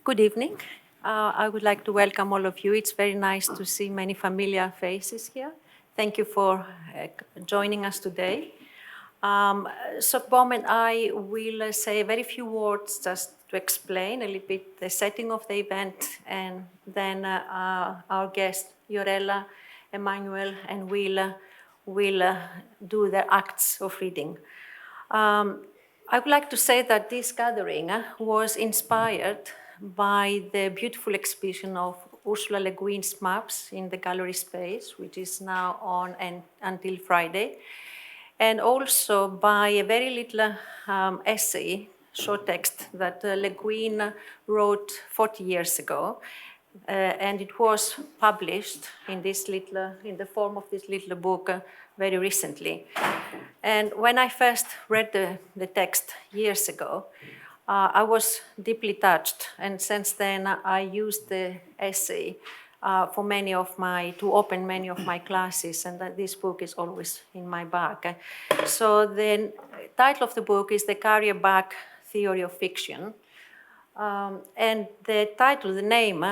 Good evening. I would like to welcome all of you. It's very nice to see many familiar faces here. Thank you for joining us today. Sokbom and I will say very few words just to explain a little bit the setting of the event, and then our guest, Ursula, Emmanuel, and will do the acts of reading. I would like to say that this gathering was inspired by the beautiful exhibition of Ursula Le Guin's maps in the gallery space, which is now on until Friday, and also by a very little essay, short text that Le Guin wrote 40 years ago, and it was published in the form of this little book very recently. And when I first read the text years ago, I was deeply touched, and since then I used the essay to open many of my classes, and this book is always in my bag. So the title of the book is The Career Back Theory of Fiction. And the title, the name,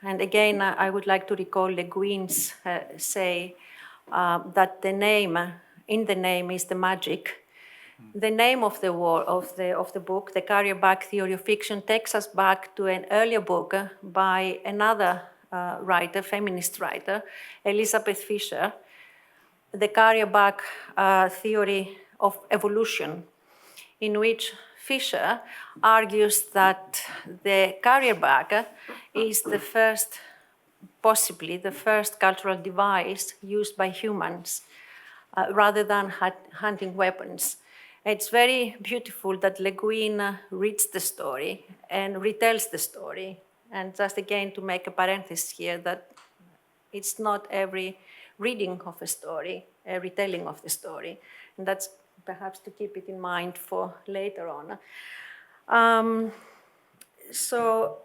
and again I would like to recall Le Guin's say that in the name is the magic. The name of the book, The Career Back Theory of Fiction, takes us back to an earlier book by another feminist writer, Elizabeth Fisher, The Career Back Theory of Evolution, in which Fisher argues that the career bag is possibly the first cultural device used by humans rather than hunting weapons. It's very beautiful that Le Guin reads the story and retells the story. And just again to make a parenthesis here, that it's not every reading of a story, a retelling of the story. And that's perhaps to keep it in mind for later on. So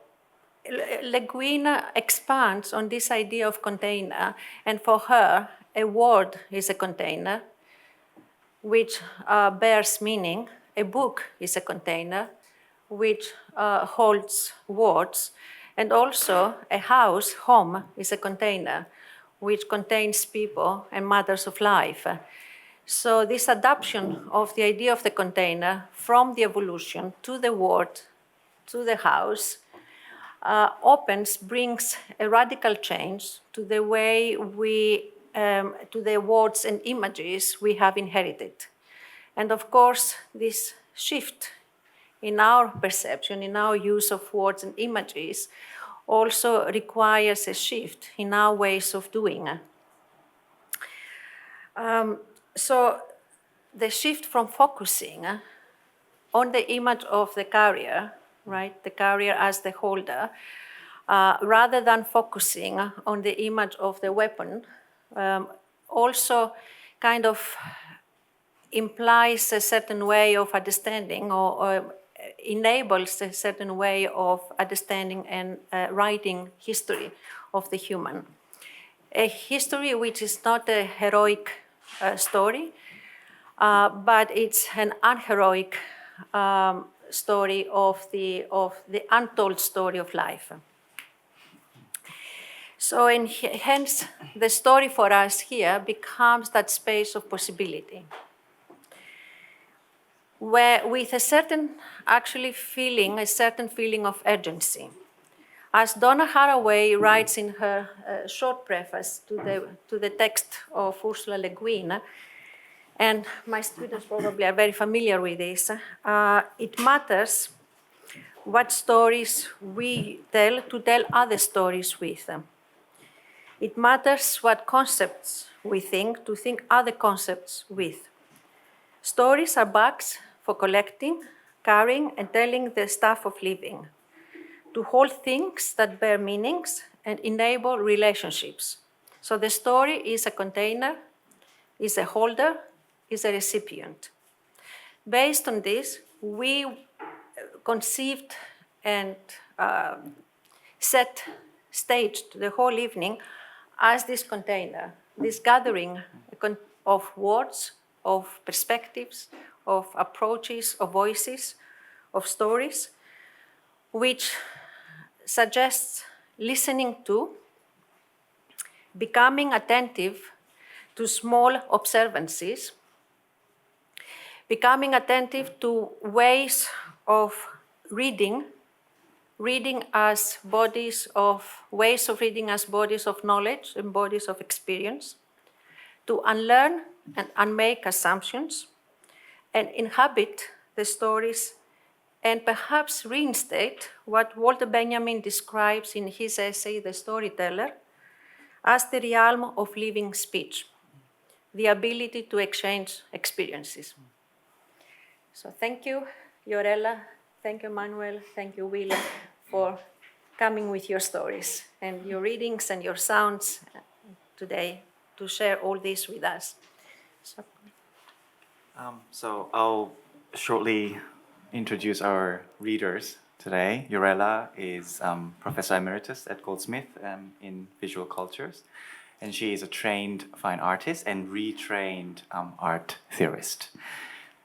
Le Guin expands on this idea of container, and for her, a word is a container, which bears meaning. A book is a container, which holds words, and also a house, home, is a container, which contains people and matters of life. So this adaptation of the idea of the container from the evolution to the word, to the house, brings a radical change to the way to the words and images we have inherited. And of course, this shift in our perception, in our use of words and images, also requires a shift in our ways of doing. So the shift from focusing on the image of the carrier, right, the carrier as the holder, rather than focusing on the image of the weapon, also kind of implies a certain way of understanding or enables a certain way of understanding and writing history of the human. A history which is not a heroic story, but it's an unheroic story of the untold story of life. So, and hence, the story for us here becomes that space of possibility, where with a certain feeling of urgency. As Donna Haraway writes in her short preface to the text of Ursula Le Guin, and my students probably are very familiar with this, it matters what stories we tell to tell other stories with them. It matters what concepts we think to think other concepts with. Stories are bags for collecting, carrying, and telling the stuff of living, to hold things that bear meanings and enable relationships. So the story is a container, is a holder, is a recipient. Based on this, we conceived and staged the whole evening as this container, this gathering of words, of perspectives, of approaches, of voices, of stories, which suggests listening to, becoming attentive to small observances, becoming attentive to ways of reading, ways of reading as bodies of knowledge and bodies of experience, to unlearn and unmake assumptions, and inhabit the stories, and perhaps reinstate what Walter Benjamin describes in his essay, The Storyteller, as the realm of living speech, the ability to exchange experiences. So thank you, Ursula, thank you, Manuel, thank you, Will, for coming with your stories and your readings and your sounds today to share all this with us. So I'll shortly introduce our readers today. Ursula is Professor Emeritus at Goldsmith in Visual Cultures, and she is a trained fine artist and retrained art theorist.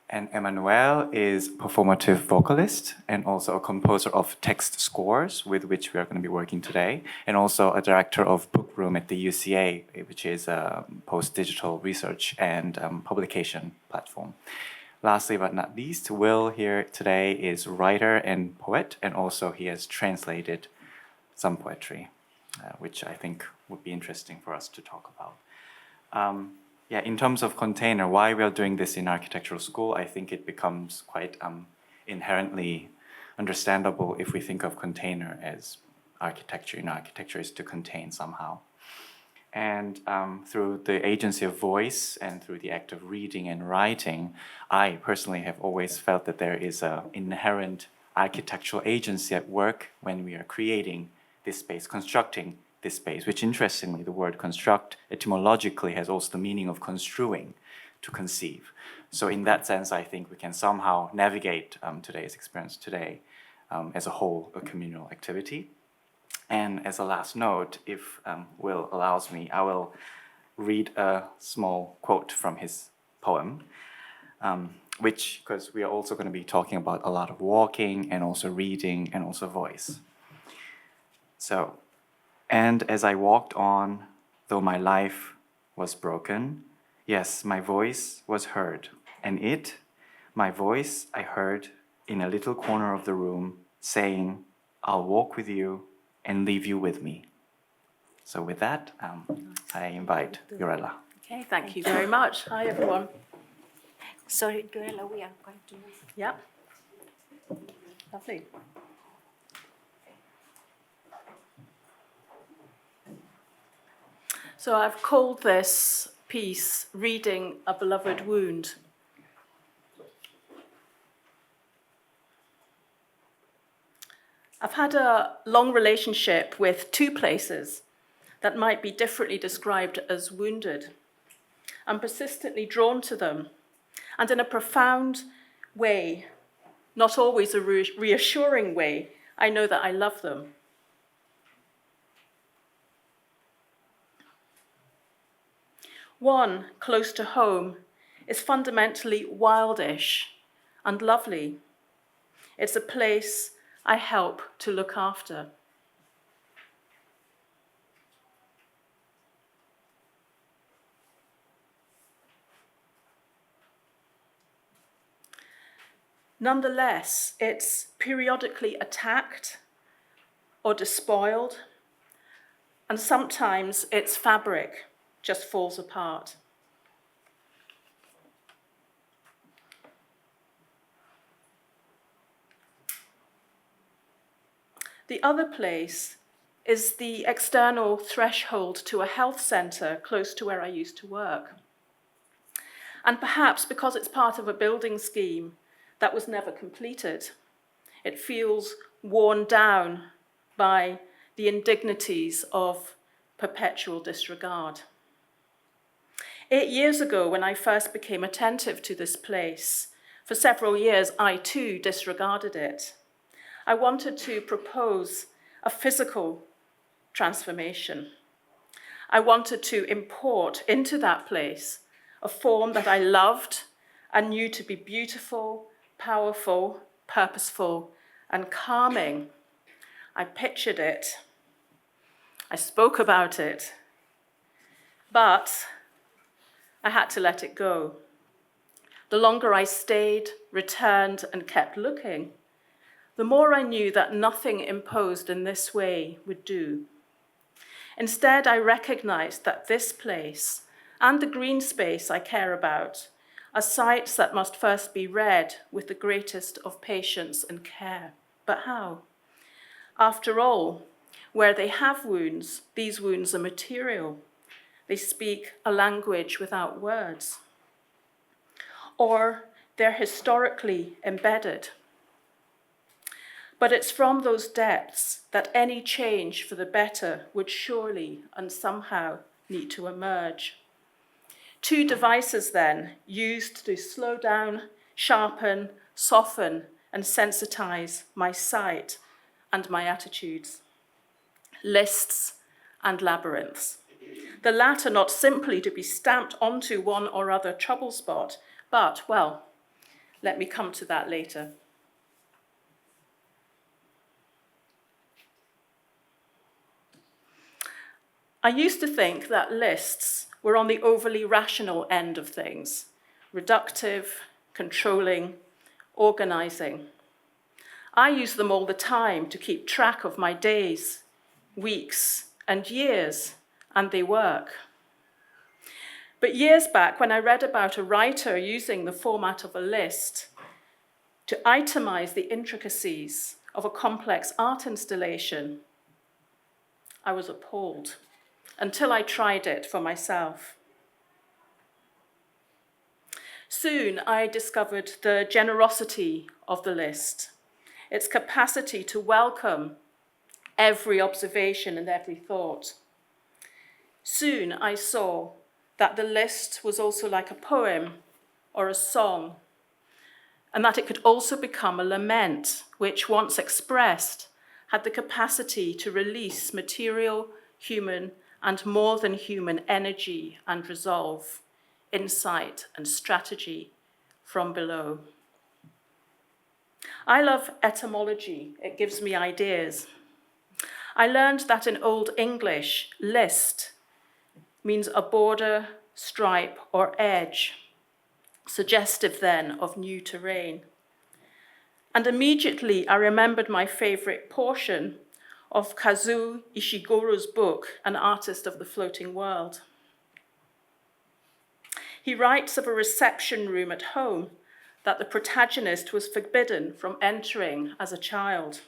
And Emmanuel is performative vocalist and also a composer of text scores with which we are going to be working today, and also a director of Book Room at the UCA, which is a post-digital research and publication platform. Lastly but not least, Will here today is writer and poet, and also he has translated some poetry, which I think would be interesting for us to talk about. In terms of container, why we are doing this in architectural school, I think it becomes quite inherently understandable if we think of container as architecture. Architecture is to contain somehow. And through the agency of voice and through the act of reading and writing, I personally have always felt that there is an inherent architectural agency at work when we are creating this space, constructing this space, which interestingly, the word construct etymologically has also the meaning of construing, to conceive. So in that sense, I think we can somehow navigate today's experience today as a whole, a communal activity. And as a last note, if Will allows me, I will read a small quote from his poem, because we are also going to be talking about a lot of walking and also reading and also voice. So, and as I walked on, though my life was broken, yes, my voice was heard, and my voice, I heard in a little corner of the room saying, I'll walk with you and leave you with me. So with that, I invite Ursula. Okay, thank you very much. Hi, everyone. Sorry, Ursula, we are going to move. Yeah. Lovely. So I've called this piece Reading a Beloved Wound. I've had a long relationship with two places that might be differently described as wounded. I'm persistently drawn to them, and in a profound way, not always a reassuring way, I know that I love them. One, close to home, is fundamentally wildish and lovely. It's a place I help to look after. Nonetheless, it's periodically attacked or despoiled, and sometimes its fabric just falls apart. The other place is the external threshold to a health centre close to where I used to work. And perhaps because it's part of a building scheme that was never completed, it feels worn down by the indignities of perpetual disregard. 8 years ago, when I first became attentive to this place, for several years I too disregarded it. I wanted to propose a physical transformation. I wanted to import into that place a form that I loved and knew to be beautiful, powerful, purposeful, and calming. I pictured it. I spoke about it. But I had to let it go. The longer I stayed, returned, and kept looking, the more I knew that nothing imposed in this way would do. Instead, I recognized that this place and the green space I care about are sites that must first be read with the greatest of patience and care. But how? After all, where they have wounds, these wounds are material. They speak a language without words. Or they're historically embedded. But it's from those depths that any change for the better would surely and somehow need to emerge. Two devices then, used to slow down, sharpen, soften, and sensitize my sight and my attitudes. Lists and labyrinths. The latter not simply to be stamped onto one or other trouble spot, but, well, let me come to that later. I used to think that lists were on the overly rational end of things, reductive, controlling, organizing. I use them all the time to keep track of my days, weeks, and years, and they work. But years back, when I read about a writer using the format of a list to itemize the intricacies of a complex art installation, I was appalled until I tried it for myself. Soon I discovered the generosity of the list, its capacity to welcome every observation and every thought. Soon I saw that the list was also like a poem or a song, and that it could also become a lament, which, once expressed, had the capacity to release material, human, and more than human energy and resolve, insight and strategy from below. I love etymology. It gives me ideas. I learned that in Old English, list means a border, stripe, or edge, suggestive then of new terrain. And immediately I remembered my favorite portion of Kazuo Ishiguro's book, An Artist of the Floating World. He writes of a reception room at home that the protagonist was forbidden from entering as a child.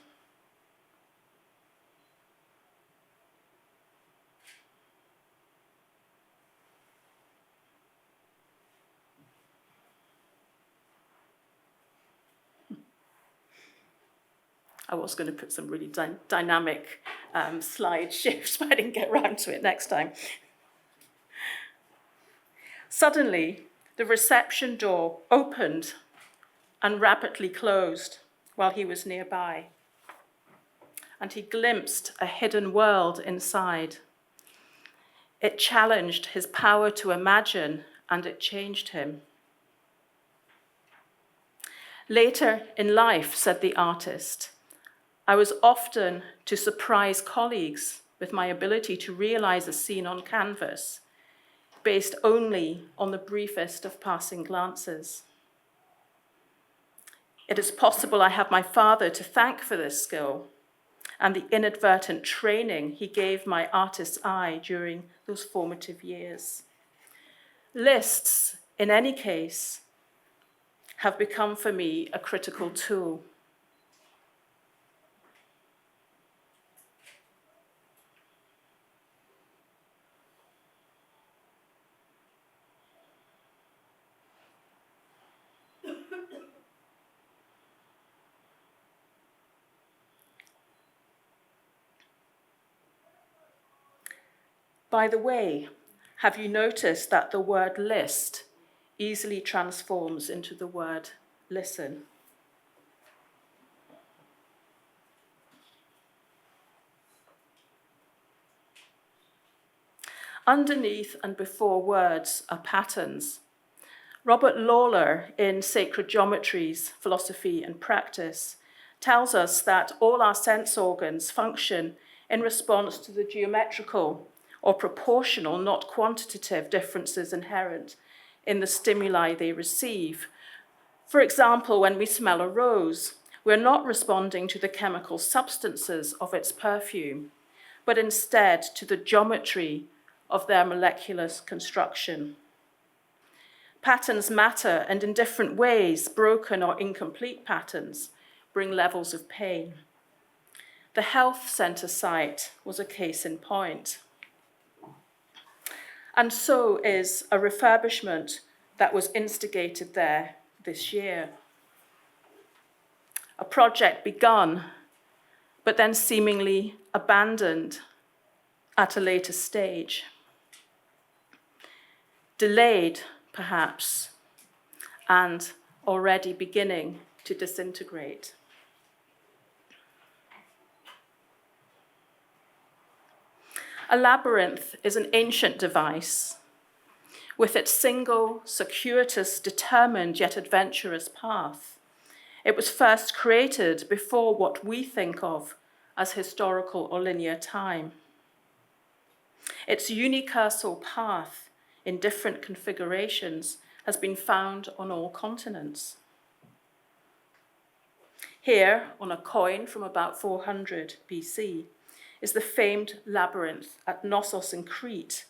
I was going to put some really dynamic slide shifts, but I didn't get around to it next time. Suddenly, the reception door opened and rapidly closed while he was nearby, and he glimpsed a hidden world inside. It challenged his power to imagine, and it changed him. Later in life, said the artist, I was often to surprise colleagues with my ability to realize a scene on canvas based only on the briefest of passing glances. It is possible I have my father to thank for this skill and the inadvertent training he gave my artist's eye during those formative years. Lists, in any case, have become for me a critical tool. By the way, have you noticed that the word list easily transforms into the word listen? Underneath and before words are patterns. Robert Lawler, in Sacred Geometries, Philosophy and Practice, tells us that all our sense organs function in response to the geometrical or proportional, not quantitative, differences inherent in the stimuli they receive. For example, when we smell a rose, we're not responding to the chemical substances of its perfume, but instead to the geometry of their molecular construction. Patterns matter, and in different ways, broken or incomplete patterns bring levels of pain. The health centre site was a case in point. And so is a refurbishment that was instigated there this year. A project begun, but then seemingly abandoned at a later stage. Delayed, perhaps, and already beginning to disintegrate. A labyrinth is an ancient device with its single, circuitous, determined yet adventurous path. It was first created before what we think of as historical or linear time. Its unicursal path in different configurations has been found on all continents. Here, on a coin from about 400 BC, is the famed labyrinth at Knossos in Crete,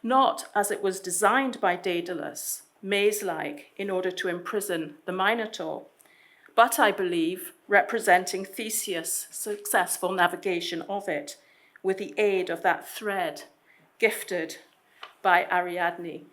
not as it was designed by Daedalus, maze-like, in order to imprison the Minotaur, but I believe representing Theseus' successful navigation of it with the aid of that thread gifted by Ariadne.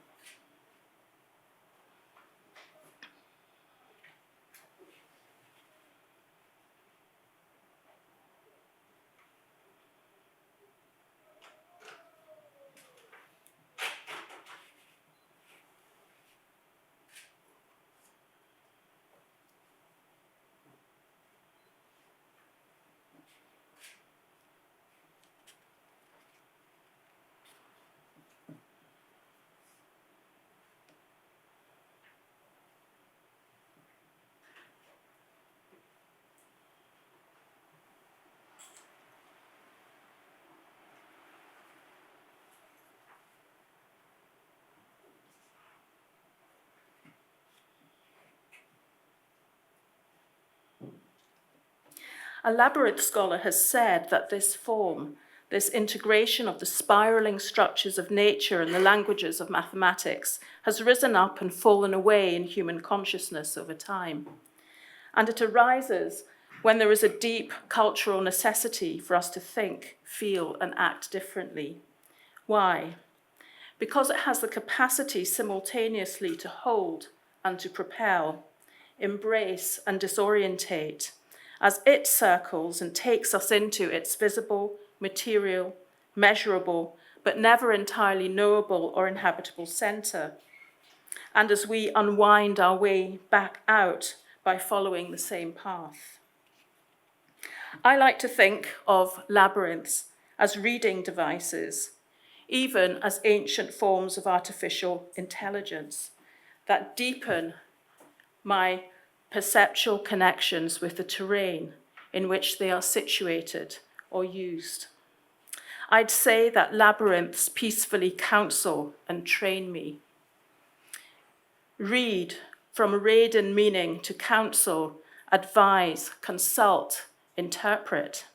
A labyrinth scholar has said that this form, this integration of the spiraling structures of nature and the languages of mathematics, has risen up and fallen away in human consciousness over time. And it arises when there is a deep cultural necessity for us to think, feel, and act differently. Why? Because it has the capacity simultaneously to hold and to propel, embrace and disorientate, as it circles and takes us into its visible, material, measurable, but never entirely knowable or inhabitable center, and as we unwind our way back out by following the same path. I like to think of labyrinths as reading devices, even as ancient forms of artificial intelligence that deepen my perceptual connections with the terrain in which they are situated or used. I'd say that labyrinths peacefully counsel and train me. Read, from read in meaning to counsel, advise, consult, interpret.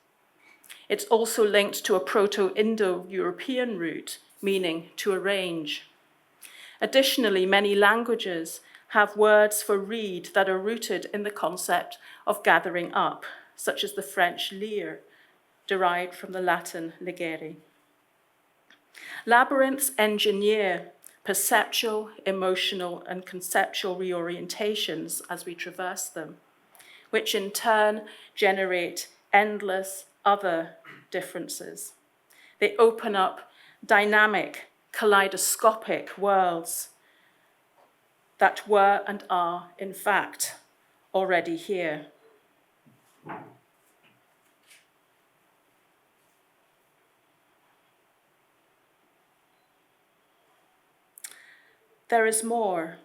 It's also linked to a Proto-Indo-European root, meaning to arrange. Additionally, many languages have words for read that are rooted in the concept of gathering up, such as the French lire, derived from the Latin legere. Labyrinths engineer perceptual, emotional, and conceptual reorientations as we traverse them, which in turn generate endless other differences. They open up dynamic, kaleidoscopic worlds that were and are, in fact, already here. There is more.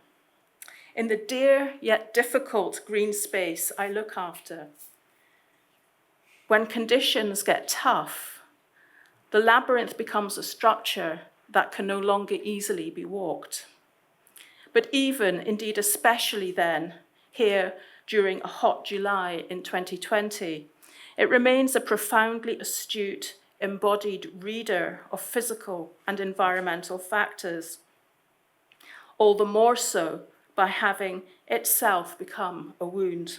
In the dear yet difficult green space I look after, when conditions get tough, the labyrinth becomes a structure that can no longer easily be walked. But even, indeed especially then, here during a hot July in 2020, it remains a profoundly astute, embodied reader of physical and environmental factors, all the more so by having itself become a wound.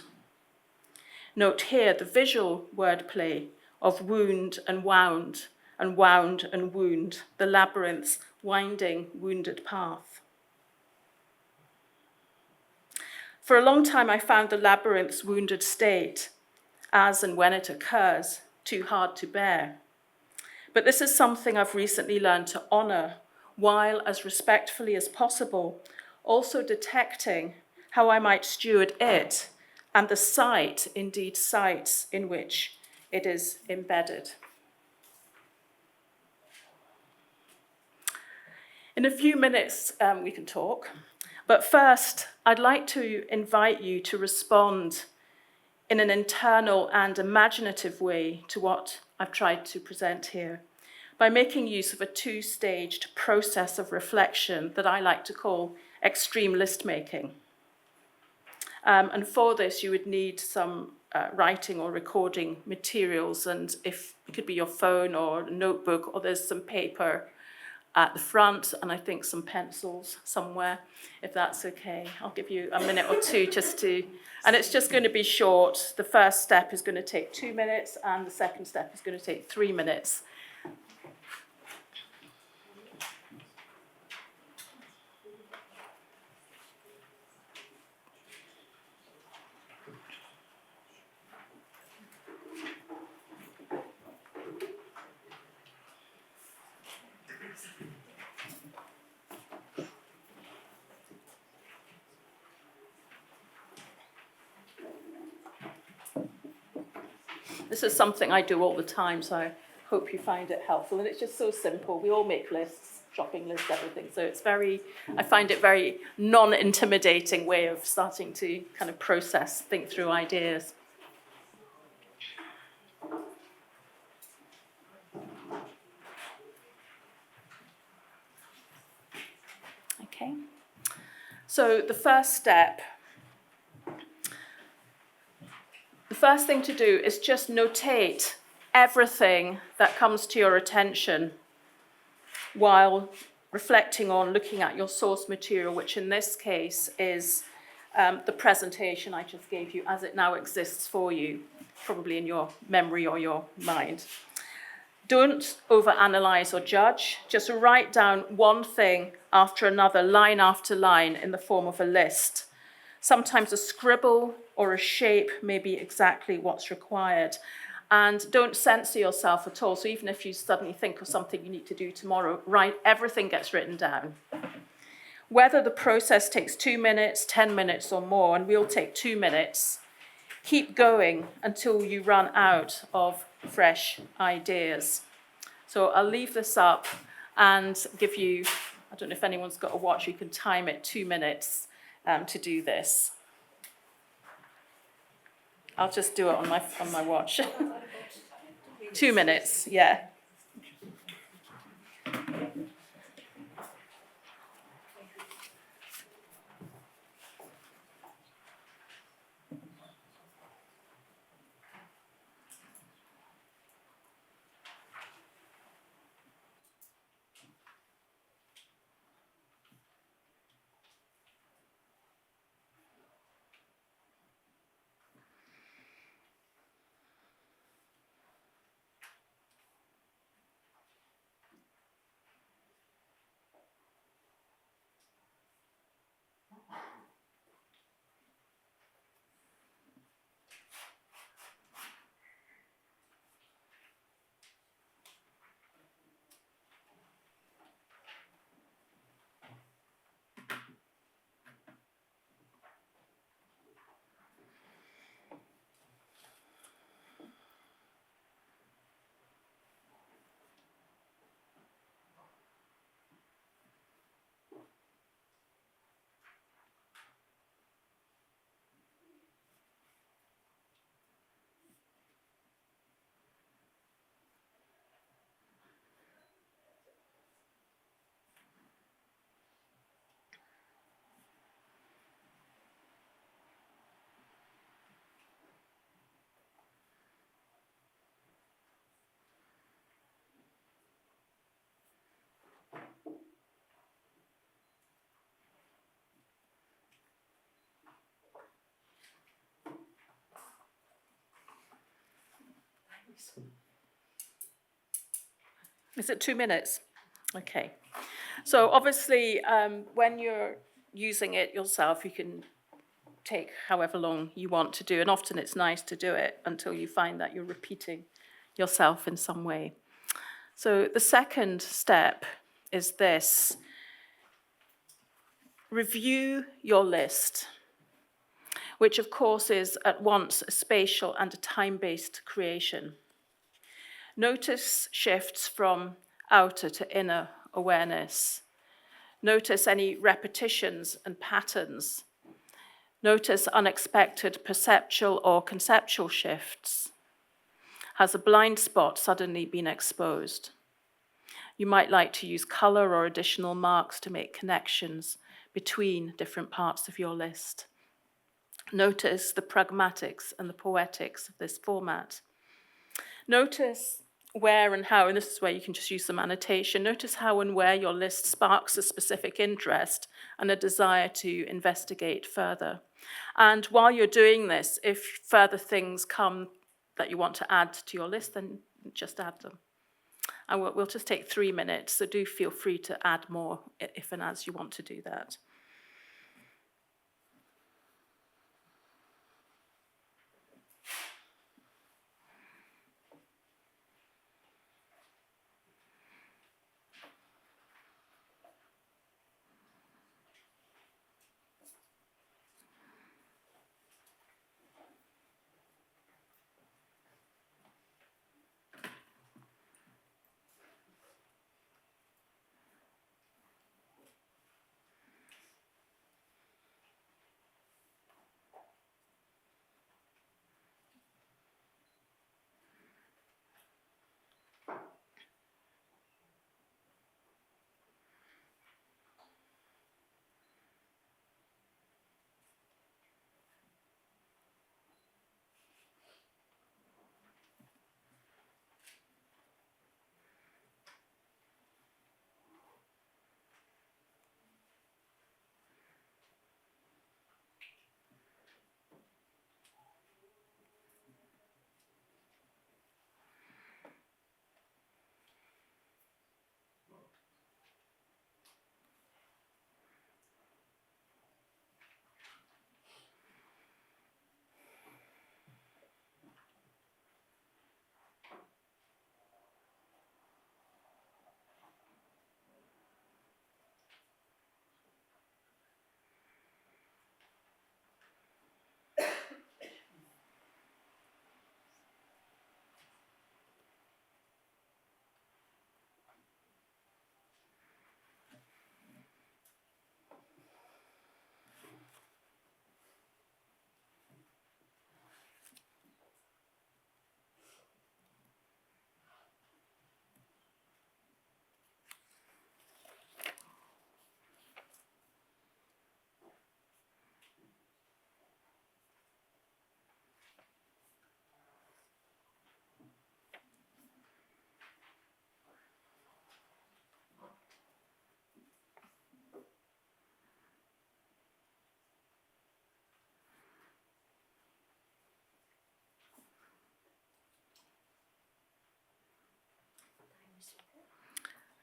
Note here the visual wordplay of wound and wound and wound and wound, the labyrinth's winding, wounded path. For a long time, I found the labyrinth's wounded state, as and when it occurs, too hard to bear. But this is something I've recently learned to honor, while, as respectfully as possible, also detecting how I might steward it and the site, indeed sites, in which it is embedded. In a few minutes, we can talk. But first, I'd like to invite you to respond in an internal and imaginative way to what I've tried to present here, by making use of a two-staged process of reflection that I like to call extreme list making. And for this, you would need some writing or recording materials, and if it could be your phone or a notebook, or there's some paper at the front, and I think some pencils somewhere, if that's okay. I'll give you a minute or two just to, and it's just going to be short. The first step is going to take 2 minutes, and the second step is going to take 3 minutes. This is something I do all the time, so I hope you find it helpful. And it's just so simple. We all make lists, shopping lists, everything. So it's I find it very non-intimidating way of starting to kind of process, think through ideas. Okay. So the first step, the first thing to do is just notate everything that comes to your attention while reflecting on looking at your source material, which in this case is the presentation I just gave you as it now exists for you, probably in your memory or your mind. Don't overanalyze or judge. Just write down one thing after another, line after line, in the form of a list. Sometimes a scribble or a shape may be exactly what's required. And don't censor yourself at all. So even if you suddenly think of something you need to do tomorrow, everything gets written down. Whether the process takes 2 minutes, 10 minutes or more, and we'll take 2 minutes, keep going until you run out of fresh ideas. So I'll leave this up and give you, I don't know if anyone's got a watch, you can time it 2 minutes to do this. I'll just do it on my watch. 2 minutes, yeah. Is it 2 minutes? Okay. So obviously, when you're using it yourself, you can take however long you want to do, and often it's nice to do it until you find that you're repeating yourself in some way. So the second step is this: review your list, which of course is at once a spatial and a time-based creation. Notice shifts from outer to inner awareness. Notice any repetitions and patterns. Notice unexpected perceptual or conceptual shifts. Has a blind spot suddenly been exposed? You might like to use color or additional marks to make connections between different parts of your list. Notice the pragmatics and the poetics of this format. Notice where and how, and this is where you can just use some annotation, notice how and where your list sparks a specific interest and a desire to investigate further. And while you're doing this, if further things come that you want to add to your list, then just add them. And we'll just take 3 minutes, so do feel free to add more if and as you want to do that.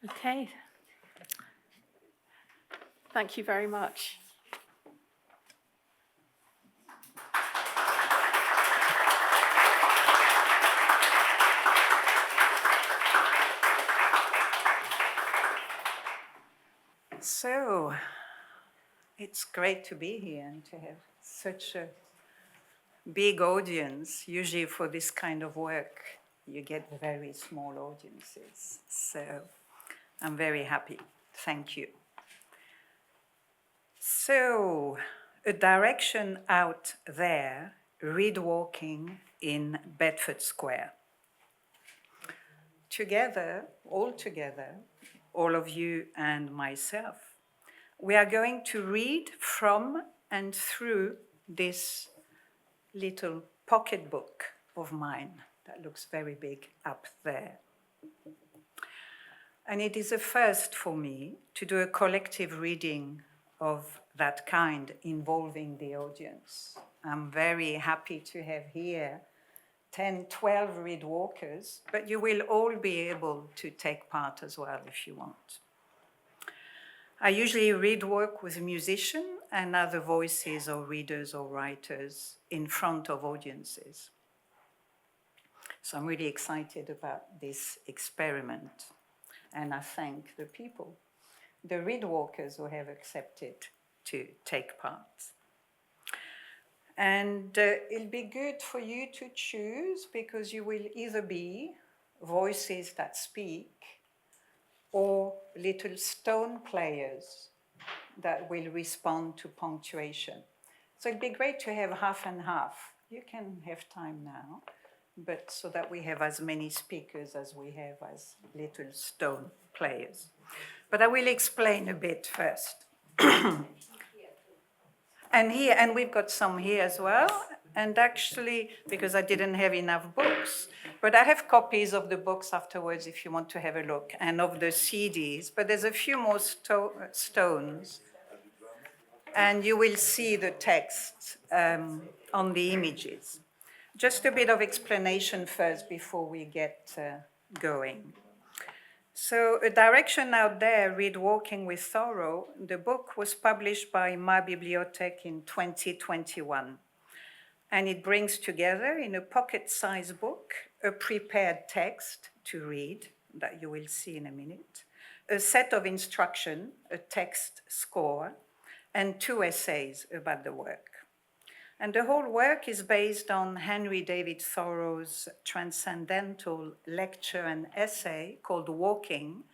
Okay. Thank you very much. So, it's great to be here and to have such a big audience. Usually for this kind of work, you get very small audiences. So, I'm very happy. Thank you. So, a direction out there, reed walking in Bedford Square. Together, all of you and myself, we are going to read from and through this little pocketbook of mine that looks very big up there. And it is a first for me to do a collective reading of that kind involving the audience. I'm very happy to have here 10, 12 reed walkers, but you will all be able to take part as well if you want. I usually read work with a musician and other voices or readers or writers in front of audiences. So I'm really excited about this experiment, and I thank the people, the reed walkers who have accepted to take part. And it'll be good for you to choose, because you will either be voices that speak or little stone players that will respond to punctuation. So it'd be great to have half and half. You can have time now, but so that we have as many speakers as we have as little stone players. But I will explain a bit first. And we've got some here as well. And actually, because I didn't have enough books, but I have copies of the books afterwards if you want to have a look, and of the CDs. But there's a few more stones, and you will see the text on the images. Just a bit of explanation first before we get going. So A Direction Out There, Read Walking with Thoreau, the book was published by Ma Bibliothèque in 2021. And it brings together in a pocket-sized book a prepared text to read, that you will see in a minute, a set of instruction, a text score, and 2 essays about the work. And the whole work is based on Henry David Thoreau's transcendental lecture and essay called Walking,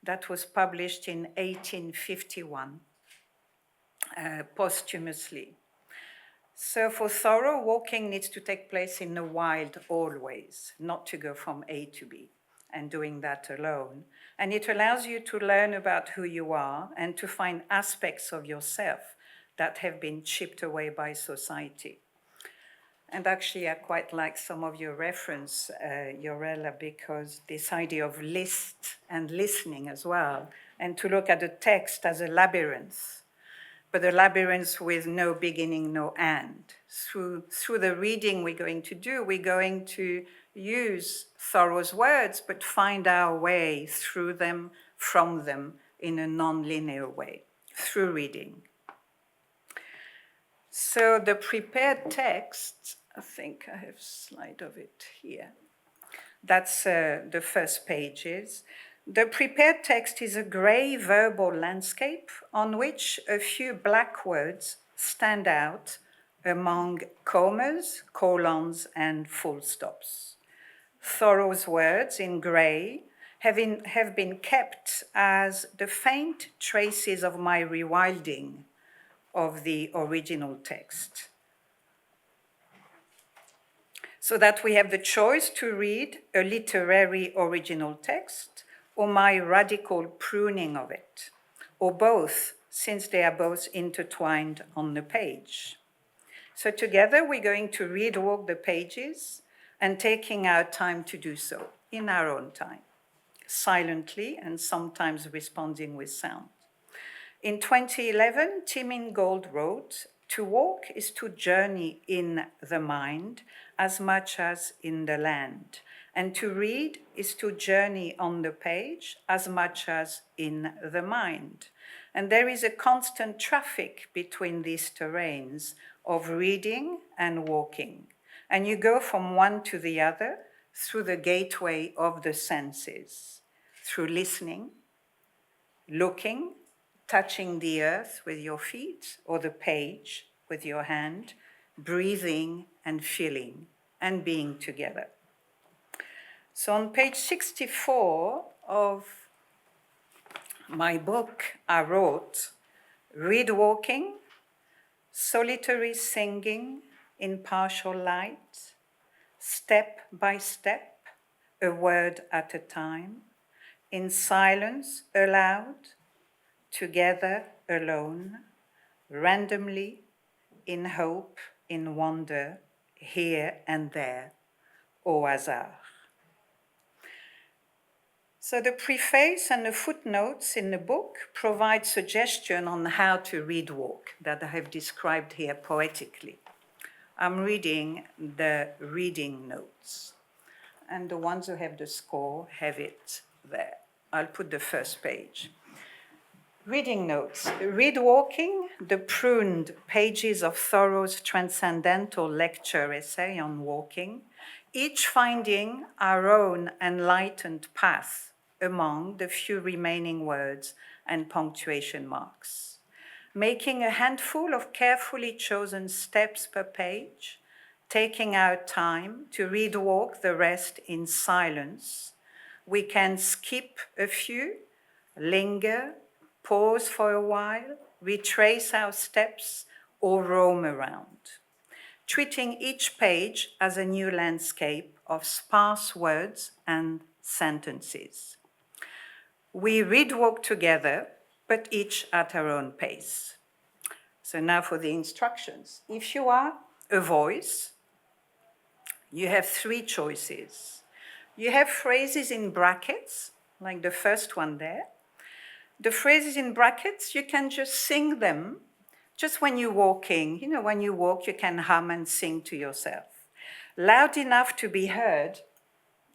that was published in 1851, posthumously. So for Thoreau, walking needs to take place in the wild always, not to go from A to B, and doing that alone. And it allows you to learn about who you are and to find aspects of yourself that have been chipped away by society. And actually, I quite like some of your reference, Ursula, because this idea of list and listening as well, and to look at the text as a labyrinth, but a labyrinth with no beginning, no end. Through the reading we're going to do, we're going to use Thoreau's words, but find our way through them, from them, in a non-linear way, through reading. So the prepared text, I think I have a slide of it here. That's the first pages. The prepared text is a gray verbal landscape on which a few black words stand out among commas, colons, and full stops. Thoreau's words in gray have been kept as the faint traces of my rewilding of the original text, so that we have the choice to read a literary original text or my radical pruning of it, or both, since they are both intertwined on the page. So together we're going to read walk the pages and taking our time to do so in our own time, silently and sometimes responding with sound. In 2011, Tim Ingold wrote, "To walk is to journey in the mind as much as in the land, and to read is to journey on the page as much as in the mind. And there is a constant traffic between these terrains of reading and walking, and you go from one to the other through the gateway of the senses, through listening, looking, touching the earth with your feet or the page with your hand, breathing and feeling and being together." So on page 64 of my book, I wrote, "Read walking, solitary singing in partial light, step by step, a word at a time, in silence aloud, together alone, randomly, in hope, in wonder, here and there, au hasard." So the preface and the footnotes in the book provide suggestion on how to read walk that I have described here poetically. I'm reading the reading notes. And the ones who have the score have it there. I'll put the first page. Reading notes. Read Walking, the pruned pages of Thoreau's transcendental lecture essay on walking, each finding our own enlightened path among the few remaining words and punctuation marks. Making a handful of carefully chosen steps per page, taking our time to read walk the rest in silence. We can skip a few, linger, pause for a while, retrace our steps, or roam around, treating each page as a new landscape of sparse words and sentences. We read walk together, but each at our own pace. So now for the instructions. If you are a voice, you have three choices. You have phrases in brackets, like the first one there. The phrases in brackets, you can just sing them just when you're walking. You know, when you walk, you can hum and sing to yourself. Loud enough to be heard,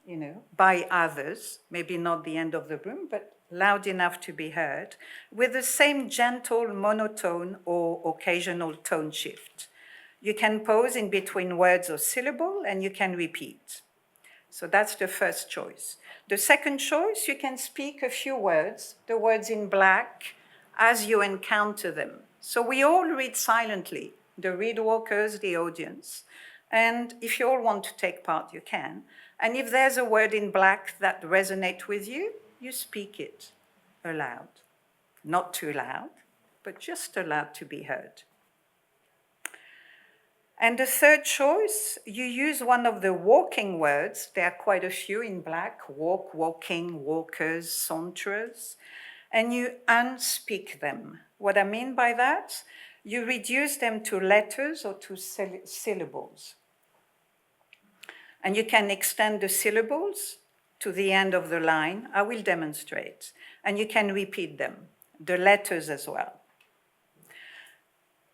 you know, by others, maybe not the end of the room, but loud enough to be heard, with the same gentle monotone or occasional tone shift. You can pause in between words or syllable, and you can repeat. So that's the first choice. The second choice, you can speak a few words, the words in black, as you encounter them. So we all read silently, the read walkers, the audience. And if you all want to take part, you can. And if there's a word in black that resonates with you, you speak it aloud. Not too loud, but just aloud to be heard. And the third choice, you use one of the walking words. There are quite a few in black: walk, walking, walkers, saunterers, and you unspeak them. What I mean by that, you reduce them to letters or to syllables. And you can extend the syllables to the end of the line. I will demonstrate. And you can repeat them, the letters as well.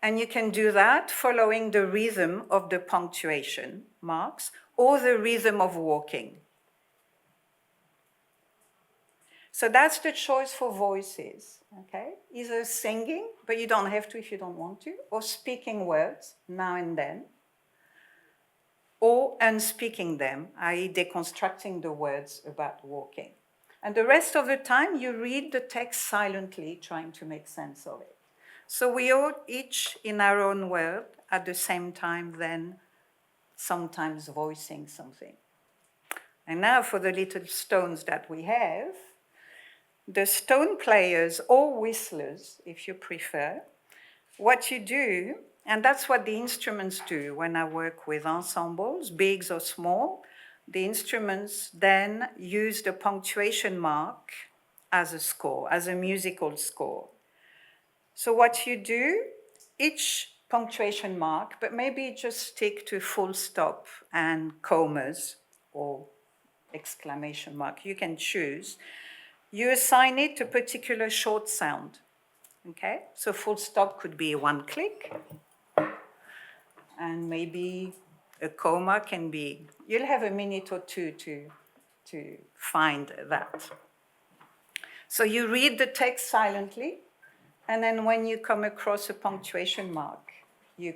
And you can do that following the rhythm of the punctuation marks or the rhythm of walking. So that's the choice for voices, okay? Either singing, but you don't have to if you don't want to, or speaking words now and then, or unspeaking them, i.e. deconstructing the words about walking. And the rest of the time, you read the text silently, trying to make sense of it. So we all each in our own world at the same time then sometimes voicing something. And now for the little stones that we have, the stone players or whistlers, if you prefer, what you do, and that's what the instruments do when I work with ensembles, big or small, the instruments then use the punctuation mark as a score, as a musical score. So what you do, each punctuation mark, but maybe just stick to full stop and commas or exclamation mark, you can choose. You assign it a particular short sound, okay? So full stop could be one click, and maybe a comma can be, you'll have a minute or two to find that. So you read the text silently, and then when you come across a punctuation mark, you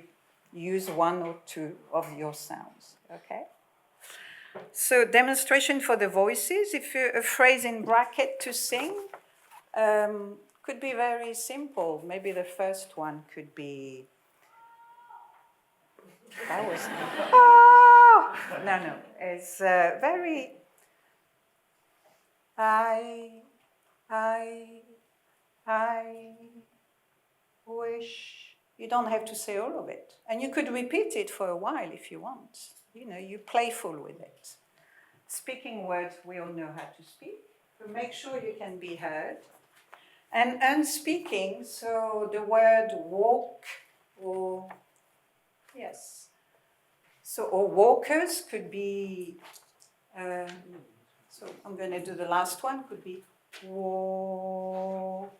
use one or two of your sounds, okay? So demonstration for the voices, if you're a phrase in bracket to sing, could be very simple. Maybe the first one could be, that was, oh! No, it's very, I wish. You don't have to say all of it. And you could repeat it for a while if you want. You know, you're playful with it. Speaking words, we all know how to speak, but make sure you can be heard. And unspeaking, so the word walk or, yes. So, or walkers could be, so I'm going to do the last one, could be walk.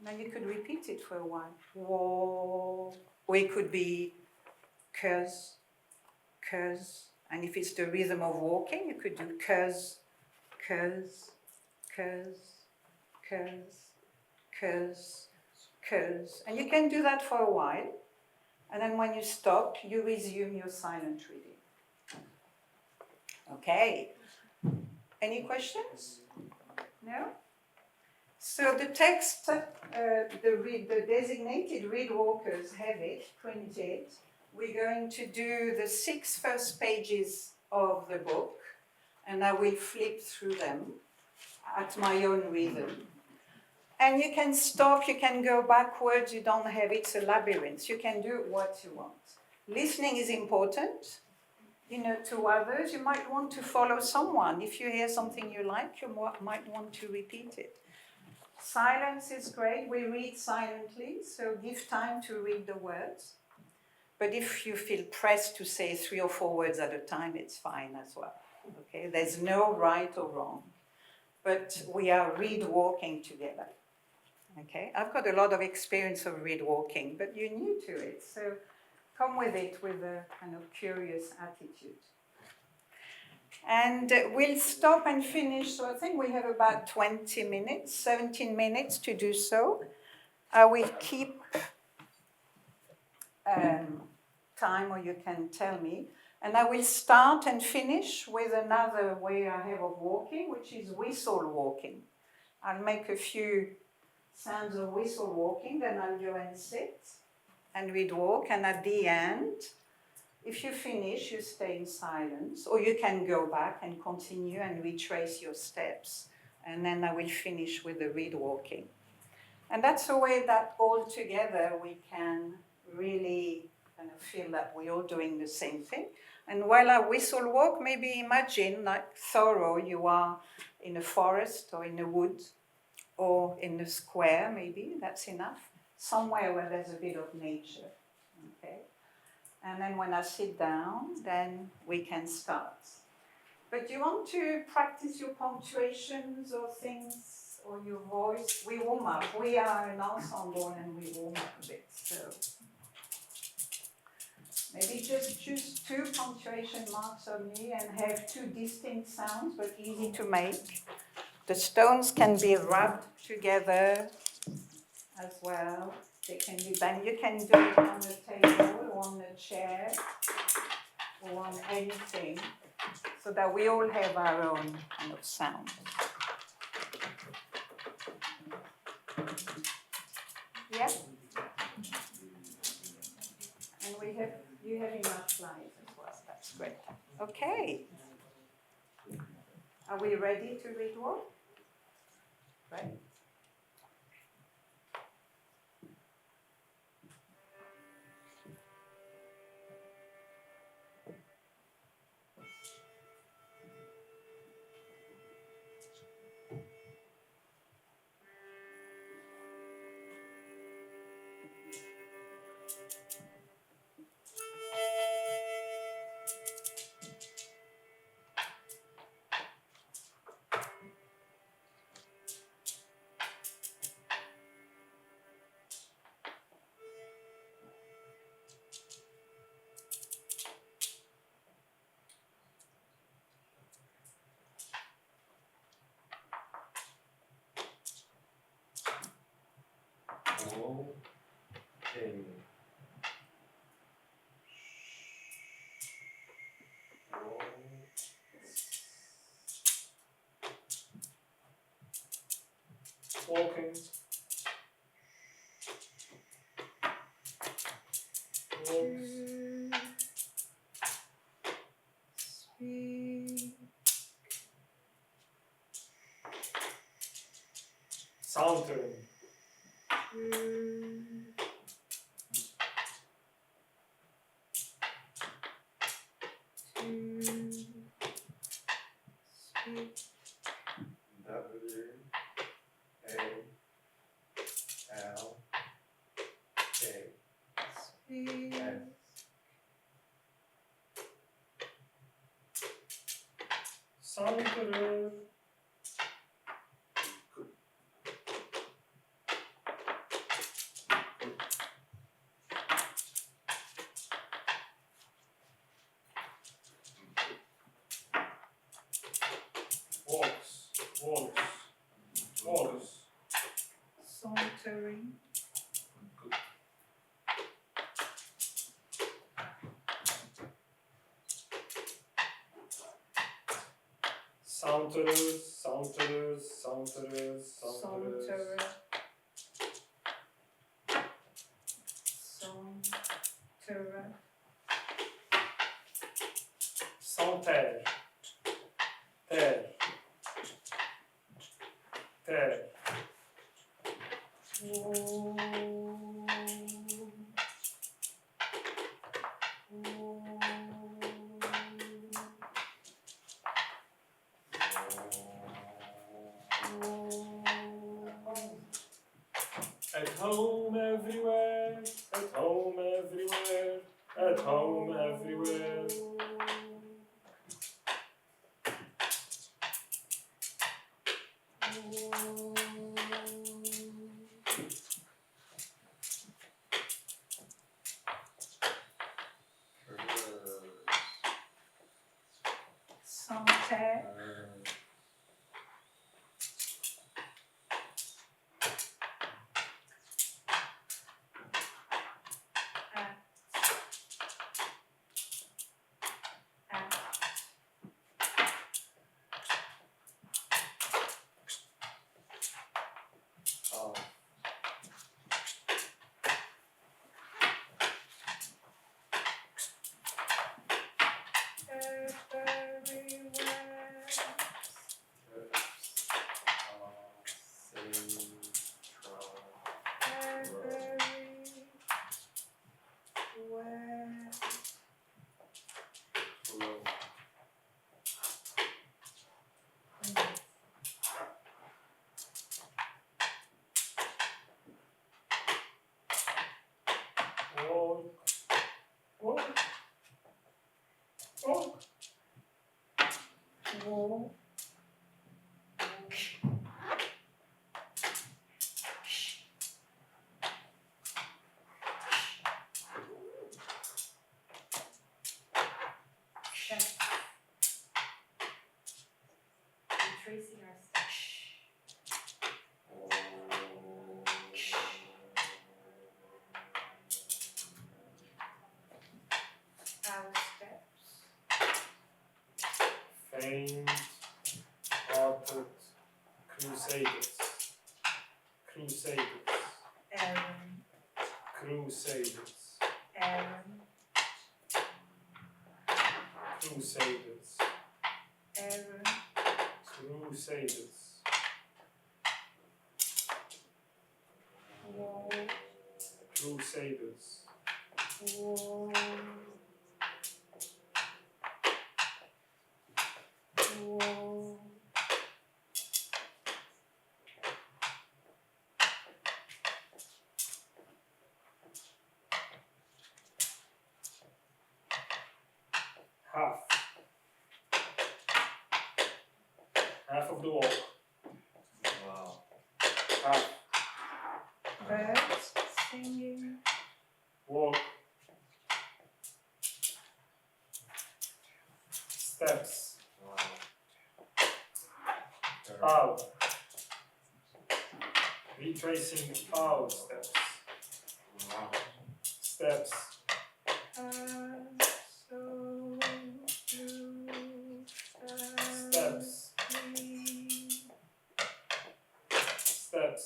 Now you could repeat it for a while. Whoa. Or it could be cuz, cuz. And if it's the rhythm of walking, you could do cuz, cuz, cuz, cuz, cuz, cuz. And you can do that for a while. And then when you stop, you resume your silent reading. Okay. Any questions? No? So the text, the designated read walkers have it printed. We're going to do the 6 first pages of the book, and I will flip through them at my own rhythm. And you can stop, you can go backwards, you don't have it's a labyrinth. You can do what you want. Listening is important. To others, you might want to follow someone. If you hear something you like, you might want to repeat it. Silence is great. We read silently, so give time to read the words. But if you feel pressed to say 3 or 4 words at a time, it's fine as well. Okay, there's no right or wrong. But we are read walking together. Okay, I've got a lot of experience of read walking, but you're new to it, so come with it with a kind of curious attitude. And we'll stop and finish, so I think we have about 20 minutes, 17 minutes to do so. I will keep time, or you can tell me. And I will start and finish with another way I have of walking, which is whistle walking. I'll make a few sounds of whistle walking, then I'll go and sit and read walk, and at the end, if you finish, you stay in silence, or you can go back and continue and retrace your steps, and then I will finish with the read walking. And that's a way that all together we can really kind of feel that we're all doing the same thing. And while I whistle walk, maybe imagine like thorough you are in a forest or in a wood or in a square, maybe, that's enough. Somewhere where there's a bit of nature, okay? And then when I sit down, then we can start. But you want to practice your punctuations or things, or your voice? We warm up. We are an ensemble and we warm up a bit, so. Maybe just choose 2 punctuation marks only and have 2 distinct sounds, but easy to make. The stones can be rubbed together as well. They can be banged. You can do it on the table, or on a chair, or on anything, so that we all have our own kind of sound. Yeah? And you have enough slides as well. That's great. Okay. Are we ready to read one? Right. Okay. Walking. Sauntering. W-A-L-K-S. Sauntering. Saunterers, saunterers, saunterers, saunterers. Saunter. Ter. Ter. At home everywhere, at home everywhere, at home everywhere. Santé. Oh. Tracing our steps. Our steps. Faint-hearted crusaders. Crusaders. Aaron. Crusaders. Aaron. Crusaders. Aaron. Crusaders. Wall. Crusaders. Wall. Wall. Half. Half of the walk. Wow. Half. Birds singing. Walk. Steps. Out. Retracing out steps. Steps. So blue. Steps. Steps.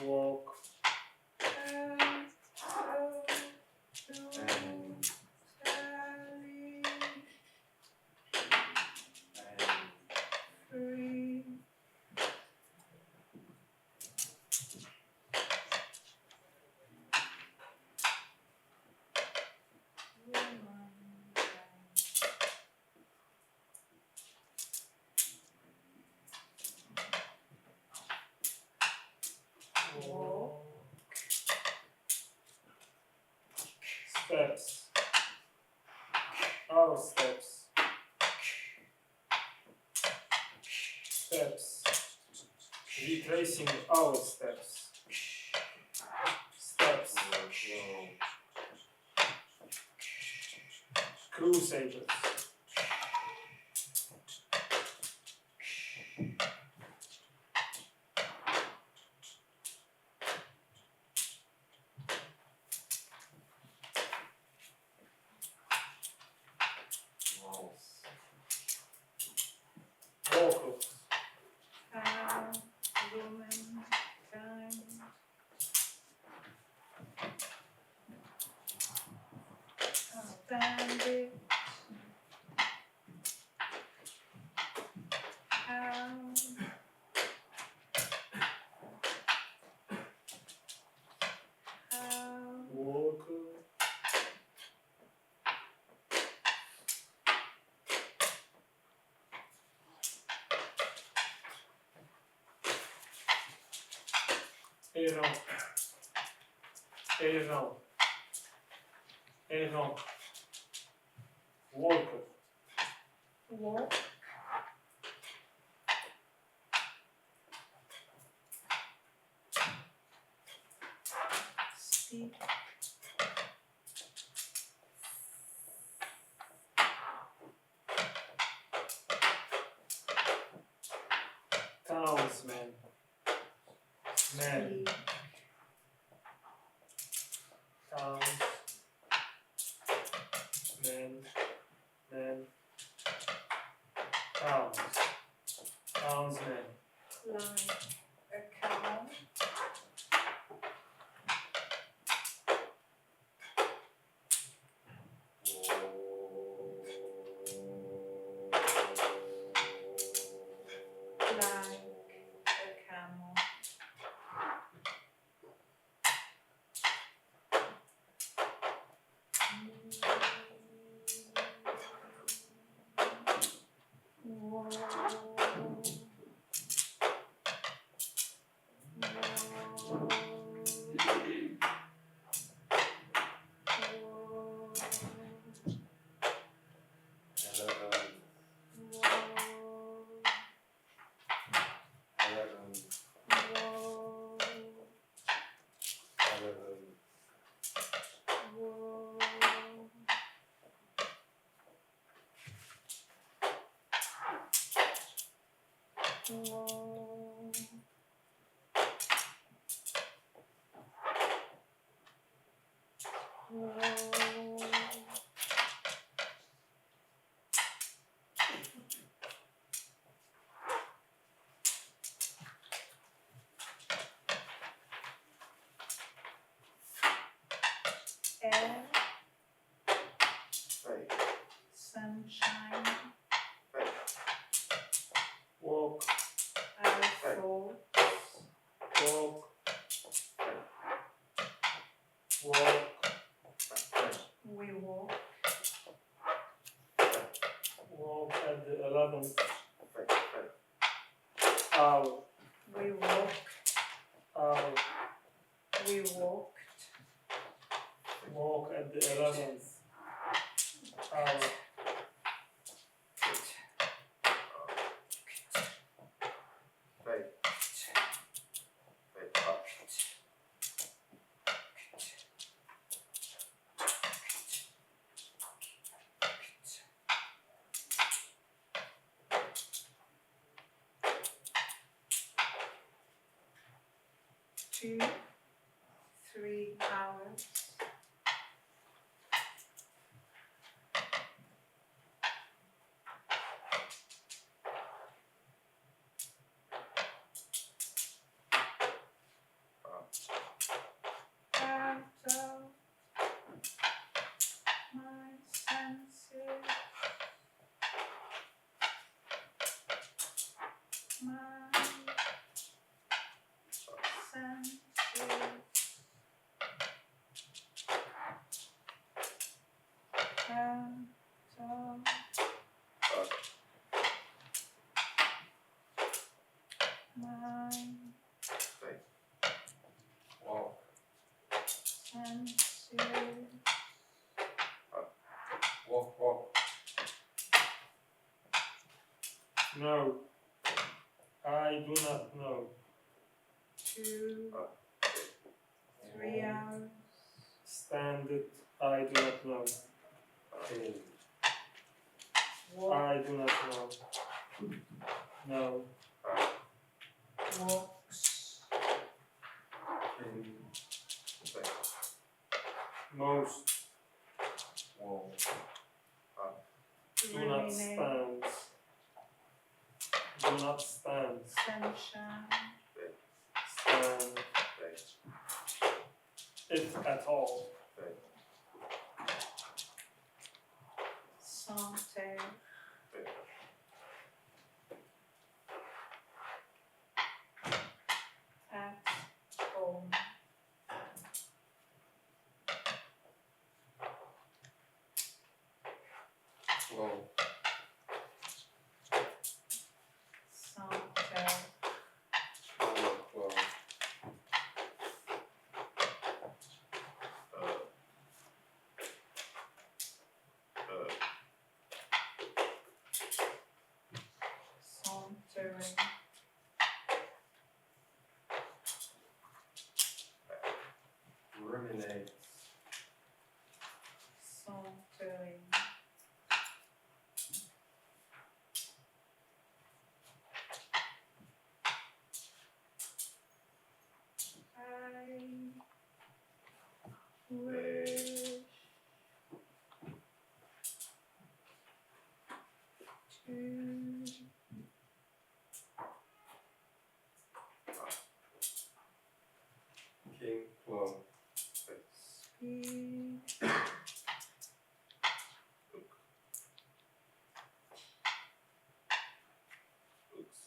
Walk. Walk. Steps. Out steps. Steps. Retracing out steps. Steps. Crusaders. stand it. Walk. Errant. Errant. Errant. Walker. Walk. Speak. Townsman. Man. Speak. Towns. Man. Man. Towns. Townsman. Like a cow. Like a camel. Air. Sunshine. Walk. Our thoughts. Walk. Walk. We walk. Walk at the 11th hour. We walk. Hour. We walked. Walk at the 11th hour. Two, 3 hours. Out of my senses, my senses. Out of my senses. No, I do not know. 2, 3 hours. Stand it, I do not know. Walk, I do not know. No, walks. most do not Remain. stand. Do not stand. Sunshine. Stand. If at all. Santé. At home. Santé. Sauntering. Ruminate. Sauntering. I wish to King flow. speak Oops.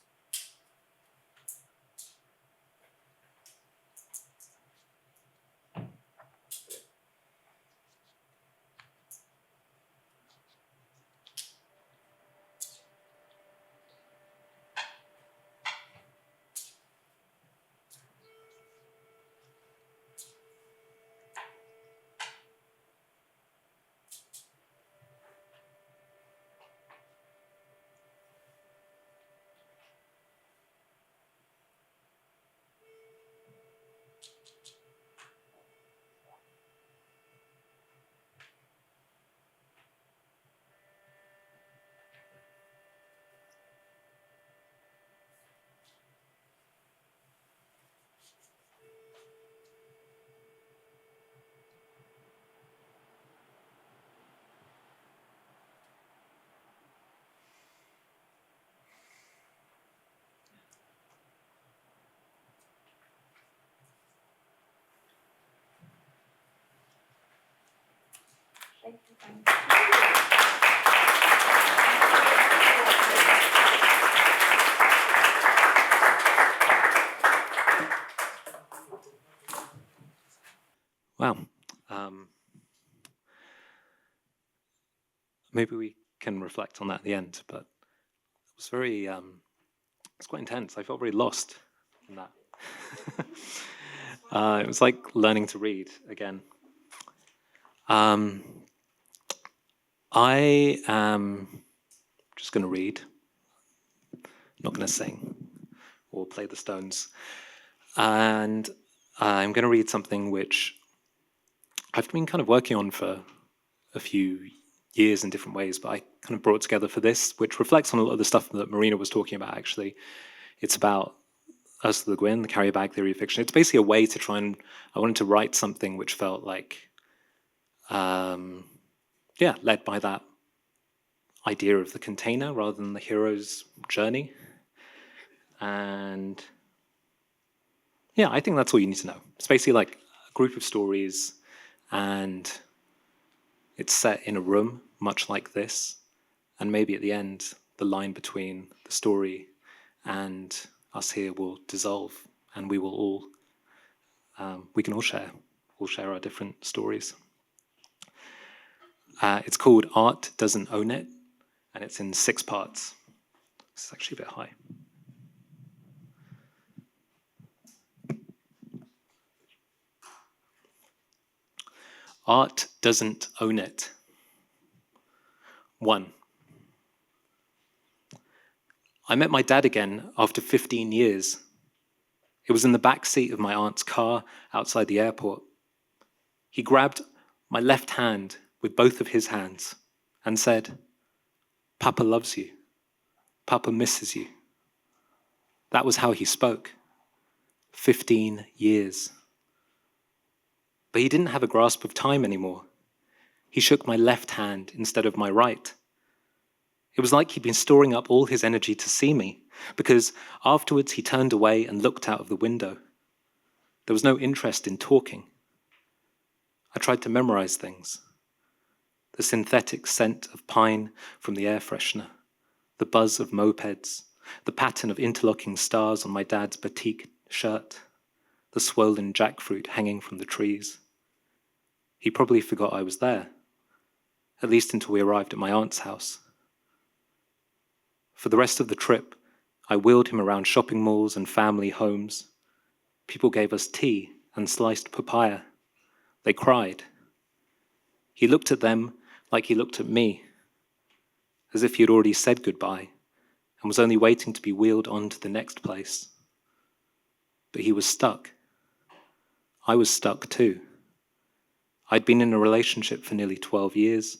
Wow. Maybe we can reflect on that at the end, but it was very, it's quite intense. I felt very lost in that. It was like learning to read again. I am just going to read, not going to sing or play the Stones. And I'm going to read something which I've been kind of working on for a few years in different ways, but I kind of brought together for this, which reflects on a lot of the stuff that Marina was talking about, actually. It's about Ursula Le Guin, the carrier bag theory of fiction. It's basically a way to try and, I wanted to write something which felt like, led by that idea of the container rather than the hero's journey. And yeah, I think that's all you need to know. It's basically like a group of stories, and it's set in a room, much like this. And maybe at the end, the line between the story and us here will dissolve, and we will all, we can all share our different stories. It's called Art Doesn't Own It, and it's in 6 parts. It's actually a bit high. Art doesn't own it. 1. I met my dad again after 15 years. It was in the back seat of my aunt's car outside the airport. He grabbed my left hand with both of his hands and said, "Papa loves you. Papa misses you." That was how he spoke. 15 years. But he didn't have a grasp of time anymore. He shook my left hand instead of my right. It was like he'd been storing up all his energy to see me, because afterwards he turned away and looked out of the window. There was no interest in talking. I tried to memorize things. the synthetic scent of pine from the air freshener, the buzz of mopeds, the pattern of interlocking stars on my dad's batik shirt, the swollen jackfruit hanging from the trees. He probably forgot I was there, at least until we arrived at my aunt's house. For the rest of the trip, I wheeled him around shopping malls and family homes. People gave us tea and sliced papaya. They cried. He looked at them like he looked at me, as if he had already said goodbye and was only waiting to be wheeled on to the next place. But he was stuck. I was stuck too. I'd been in a relationship for nearly 12 years,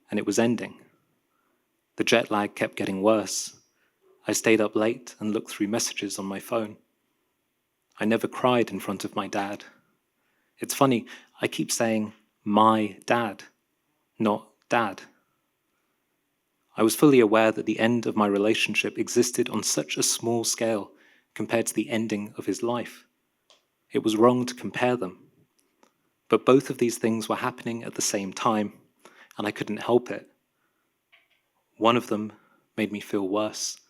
and it was ending. The jet lag kept getting worse. I stayed up late and looked through messages on my phone. I never cried in front of my dad. It's funny, I keep saying my dad, not dad. I was fully aware that the end of my relationship existed on such a small scale compared to the ending of his life. It was wrong to compare them. But both of these things were happening at the same time, and I couldn't help it. One of them made me feel worse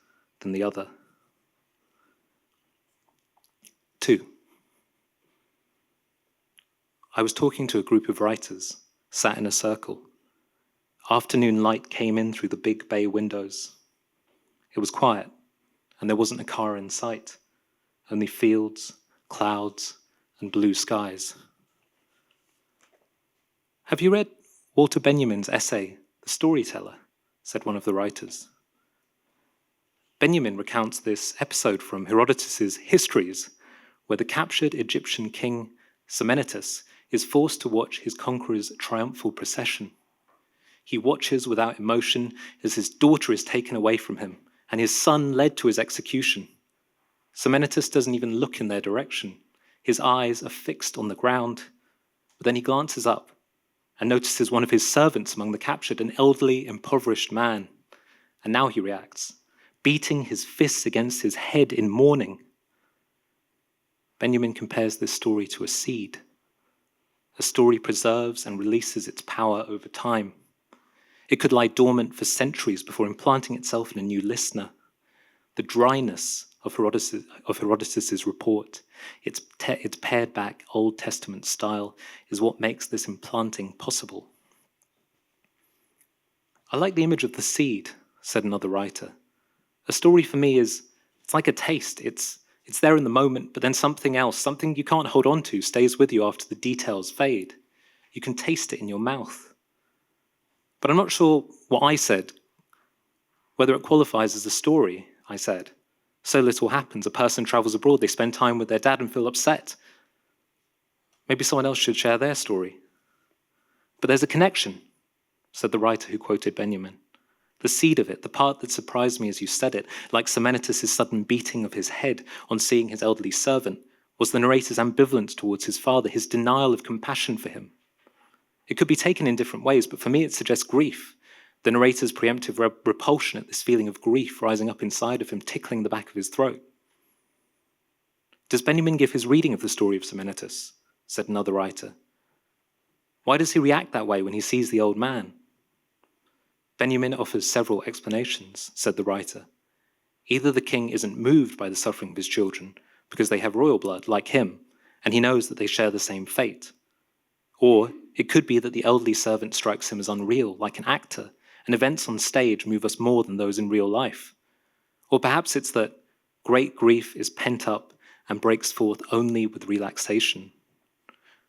than the other. 2. I was talking to a group of writers, sat in a circle. Afternoon light came in through the big bay windows. It was quiet, and there wasn't a car in sight, only fields, clouds, and blue skies. Have you read Walter Benjamin's essay, The Storyteller? Said one of the writers. Benjamin recounts this episode from Herodotus's Histories, where the captured Egyptian king Psammenitus is forced to watch his conqueror's triumphal procession. He watches without emotion as his daughter is taken away from him and his son led to his execution. Psammenitus doesn't even look in their direction. His eyes are fixed on the ground, but then he glances up and notices one of his servants among the captured, an elderly, impoverished man. And now he reacts, beating his fists against his head in mourning. Benjamin compares this story to a seed. A story preserves and releases its power over time. It could lie dormant for centuries before implanting itself in a new listener. The dryness of Herodotus's report, its pared back Old Testament style, is what makes this implanting possible. I like the image of the seed, said another writer. A story for me it's like a taste. It's there in the moment, but then something else, something you can't hold on to, stays with you after the details fade. You can taste it in your mouth. But I'm not sure what I said, whether it qualifies as a story, I said. So little happens. A person travels abroad, they spend time with their dad and feel upset. Maybe someone else should share their story. But there's a connection, said the writer who quoted Benjamin. The seed of it, the part that surprised me as you said it, like Psammenitus' sudden beating of his head on seeing his elderly servant, was the narrator's ambivalence towards his father, his denial of compassion for him. It could be taken in different ways, but for me it suggests grief. The narrator's preemptive repulsion at this feeling of grief rising up inside of him, tickling the back of his throat. Does Benjamin give his reading of the story of Psammenitus? Said another writer. Why does he react that way when he sees the old man? Benjamin offers several explanations, said the writer. Either the king isn't moved by the suffering of his children because they have royal blood, like him, and he knows that they share the same fate. Or it could be that the elderly servant strikes him as unreal, like an actor, and events on stage move us more than those in real life. Or perhaps it's that great grief is pent up and breaks forth only with relaxation.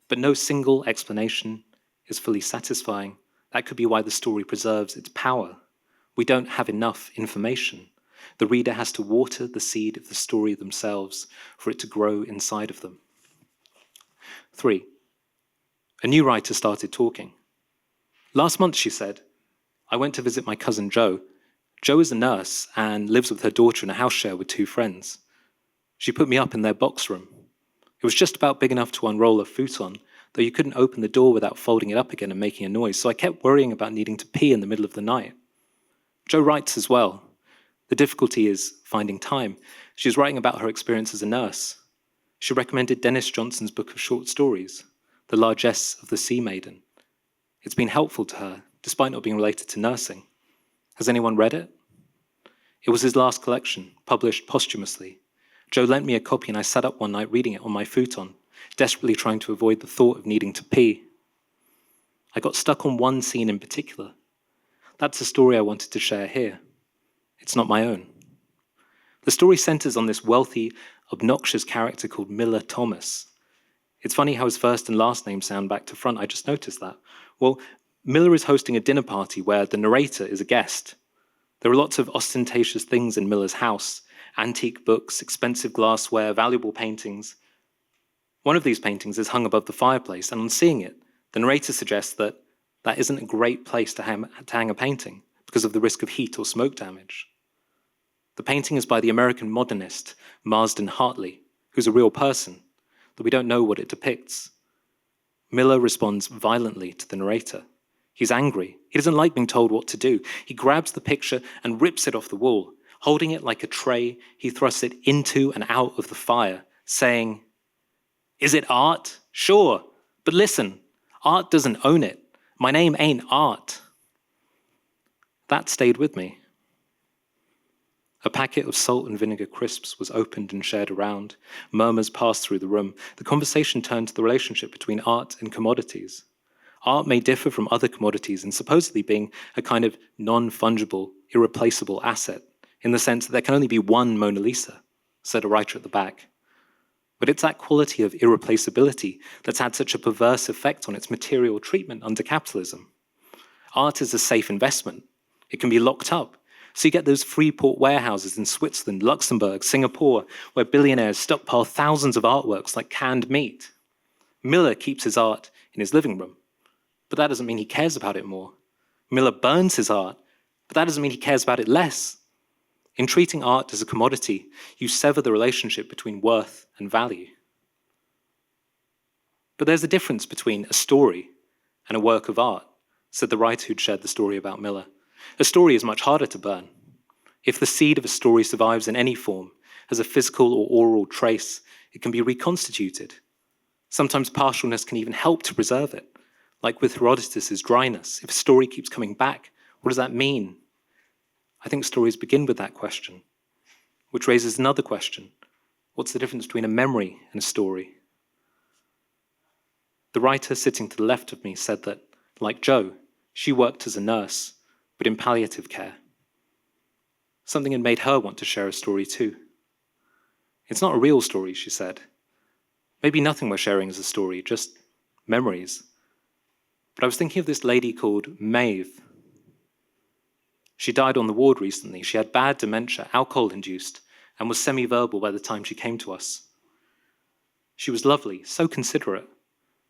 But no single explanation is fully satisfying. That could be why the story preserves its power. We don't have enough information. The reader has to water the seed of the story themselves for it to grow inside of them. 3. A new writer started talking. Last month, she said, I went to visit my cousin Jo. Jo is a nurse and lives with her daughter in a house share with 2 friends. She put me up in their box room. It was just about big enough to unroll a futon, though you couldn't open the door without folding it up again and making a noise, so I kept worrying about needing to pee in the middle of the night. Jo writes as well. The difficulty is finding time. She's writing about her experience as a nurse. She recommended Dennis Johnson's book of short stories, The Largesse of the Sea Maiden. It's been helpful to her despite not being related to nursing. Has anyone read it? It was his last collection, published posthumously. Joe lent me a copy and I sat up one night reading it on my futon, desperately trying to avoid the thought of needing to pee. I got stuck on one scene in particular. That's a story I wanted to share here. It's not my own. The story centers on this wealthy, obnoxious character called Miller Thomas. It's funny how his first and last name sound back to front. I just noticed that. Well, Miller is hosting a dinner party where the narrator is a guest. There are lots of ostentatious things in Miller's house: antique books, expensive glassware, valuable paintings. One of these paintings is hung above the fireplace, and on seeing it, the narrator suggests that that isn't a great place to hang a painting because of the risk of heat or smoke damage. The painting is by the American modernist Marsden Hartley, who's a real person, though we don't know what it depicts. Miller responds violently to the narrator. He's angry. He doesn't like being told what to do. He grabs the picture and rips it off the wall. Holding it like a tray, he thrusts it into and out of the fire, saying, "Is it art? Sure. But listen, art doesn't own it. My name ain't Art." That stayed with me. A packet of salt and vinegar crisps was opened and shared around. Murmurs passed through the room. The conversation turned to the relationship between art and commodities. Art may differ from other commodities in supposedly being a kind of non-fungible, irreplaceable asset, in the sense that there can only be one Mona Lisa, said a writer at the back. But it's that quality of irreplaceability that's had such a perverse effect on its material treatment under capitalism. Art is a safe investment. It can be locked up. So you get those Freeport warehouses in Switzerland, Luxembourg, Singapore, where billionaires stockpile thousands of artworks like canned meat. Miller keeps his art in his living room, but that doesn't mean he cares about it more. Miller burns his art, but that doesn't mean he cares about it less. In treating art as a commodity, you sever the relationship between worth and value. But there's a difference between a story and a work of art, said the writer who'd shared the story about Miller. A story is much harder to burn. If the seed of a story survives in any form, as a physical or oral trace, it can be reconstituted. Sometimes partialness can even help to preserve it. Like with Herodotus' dryness, if a story keeps coming back, what does that mean? I think stories begin with that question, which raises another question. What's the difference between a memory and a story? The writer sitting to the left of me said that, like Joe, she worked as a nurse, but in palliative care. Something had made her want to share a story too. It's not a real story, she said. Maybe nothing we're sharing is a story, just memories. But I was thinking of this lady called Maeve. She died on the ward recently. She had bad dementia, alcohol-induced, and was semi-verbal by the time she came to us. She was lovely, so considerate.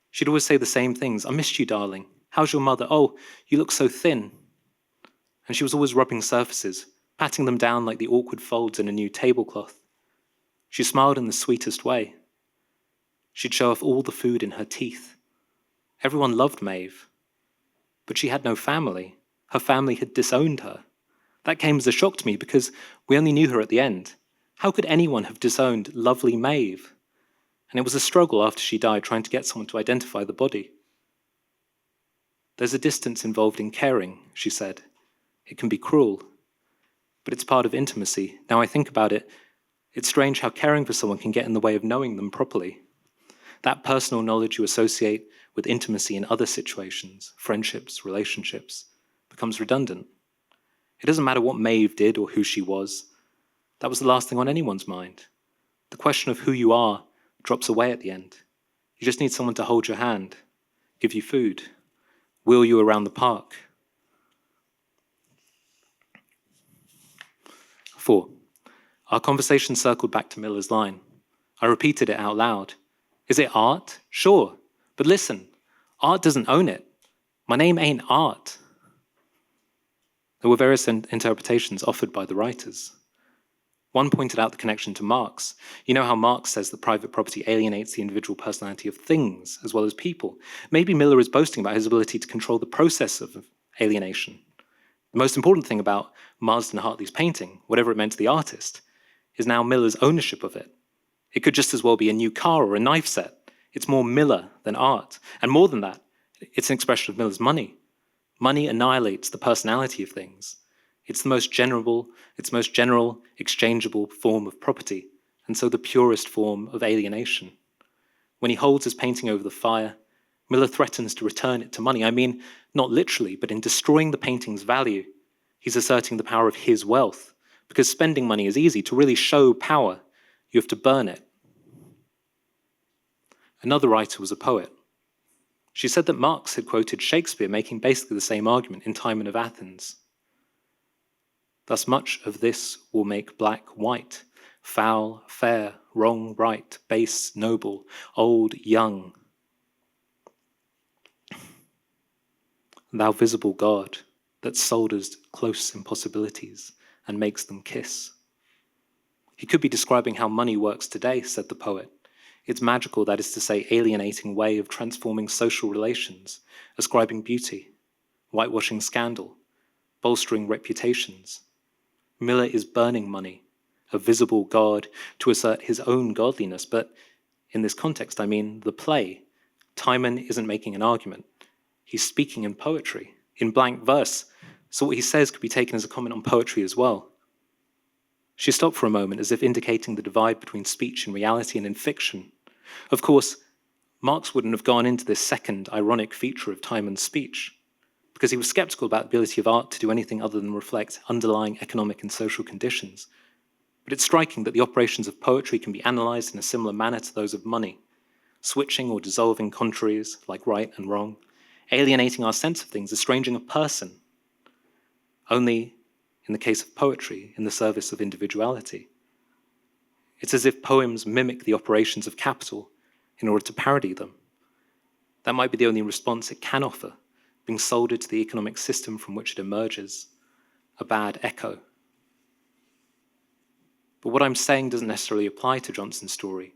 She'd always say the same things. "I missed you, darling. How's your mother? Oh, you look so thin." And she was always rubbing surfaces, patting them down like the awkward folds in a new tablecloth. She smiled in the sweetest way. She'd show off all the food in her teeth. Everyone loved Maeve. But she had no family. Her family had disowned her. That came as a shock to me because we only knew her at the end. How could anyone have disowned lovely Maeve? And it was a struggle after she died trying to get someone to identify the body. "There's a distance involved in caring," she said. "It can be cruel, but it's part of intimacy. Now I think about it, it's strange how caring for someone can get in the way of knowing them properly. That personal knowledge you associate with intimacy in other situations, friendships, relationships, becomes redundant. It doesn't matter what Maeve did or who she was. That was the last thing on anyone's mind. The question of who you are drops away at the end. You just need someone to hold your hand, give you food, wheel you around the park." 4. Our conversation circled back to Miller's line. I repeated it out loud. "Is it art? Sure. But listen, art doesn't own it. My name ain't Art." There were various interpretations offered by the writers. One pointed out the connection to Marx. You know how Marx says that private property alienates the individual personality of things as well as people. Maybe Miller is boasting about his ability to control the process of alienation. The most important thing about Marsden Hartley's painting, whatever it meant to the artist, is now Miller's ownership of it. It could just as well be a new car or a knife set. It's more Miller than art. And more than that, it's an expression of Miller's money. Money annihilates the personality of things. It's the most general, exchangeable form of property, and so the purest form of alienation. When he holds his painting over the fire, Miller threatens to return it to money. I mean, not literally, but in destroying the painting's value, he's asserting the power of his wealth. Because spending money is easy. To really show power, you have to burn it. Another writer was a poet. She said that Marx had quoted Shakespeare, making basically the same argument in Timon of Athens. Thus much of this will make black white, foul, fair, wrong, right, base, noble, old, young. Thou visible God, that solders close impossibilities and makes them kiss. He could be describing how money works today, said the poet. Its magical, that is to say, alienating way of transforming social relations, ascribing beauty, whitewashing scandal, bolstering reputations. Miller is burning money, a visible God, to assert his own godliness. But in this context, I mean the play. Timon isn't making an argument. He's speaking in poetry, in blank verse. So what he says could be taken as a comment on poetry as well. She stopped for a moment, as if indicating the divide between speech in reality and in fiction. Of course, Marx wouldn't have gone into this second ironic feature of Timon's speech, because he was skeptical about the ability of art to do anything other than reflect underlying economic and social conditions. But it's striking that the operations of poetry can be analysed in a similar manner to those of money, switching or dissolving contraries like right and wrong, alienating our sense of things, estranging a person. Only, in the case of poetry, in the service of individuality. It's as if poems mimic the operations of capital in order to parody them. That might be the only response it can offer, being soldered to the economic system from which it emerges, a bad echo. But what I'm saying doesn't necessarily apply to Johnson's story.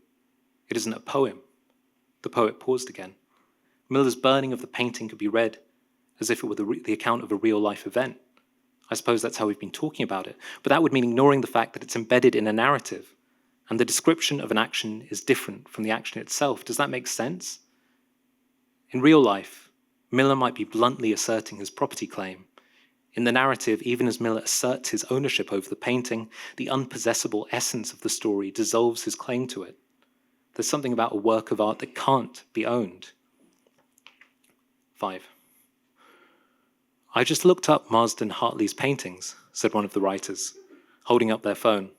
It isn't a poem. The poet paused again. Miller's burning of the painting could be read as if it were the account of a real-life event. I suppose that's how we've been talking about it, but that would mean ignoring the fact that it's embedded in a narrative, and the description of an action is different from the action itself. Does that make sense? In real life, Miller might be bluntly asserting his property claim. In the narrative, even as Miller asserts his ownership over the painting, the unpossessable essence of the story dissolves his claim to it. There's something about a work of art that can't be owned. 5. I just looked up Marsden Hartley's paintings, said one of the writers, holding up their phone.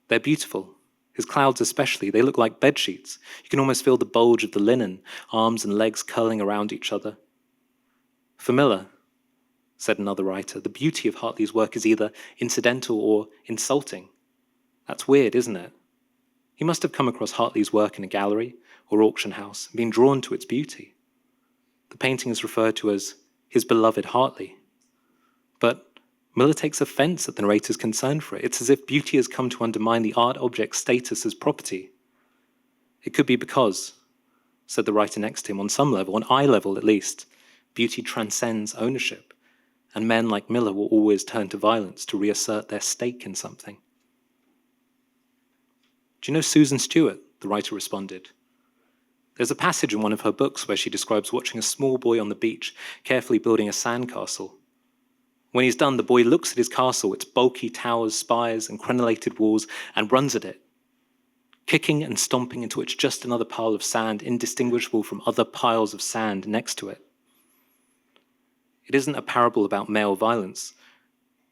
They're beautiful. His clouds especially, they look like bedsheets. You can almost feel the bulge of the linen, arms and legs curling around each other. For Miller, said another writer, the beauty of Hartley's work is either incidental or insulting. That's weird, isn't it? He must have come across Hartley's work in a gallery or auction house and been drawn to its beauty. The painting is referred to as his beloved Hartley. But Miller takes offense at the narrator's concern for it. It's as if beauty has come to undermine the art object's status as property. It could be because, said the writer next to him, on some level, on eye level at least, beauty transcends ownership, and men like Miller will always turn to violence to reassert their stake in something. Do you know Susan Stewart? The writer responded. There's a passage in one of her books where she describes watching a small boy on the beach carefully building a sandcastle. When he's done, the boy looks at his castle, its bulky towers, spires, and crenellated walls, and runs at it, kicking and stomping until it's just another pile of sand, indistinguishable from other piles of sand next to it. It isn't a parable about male violence,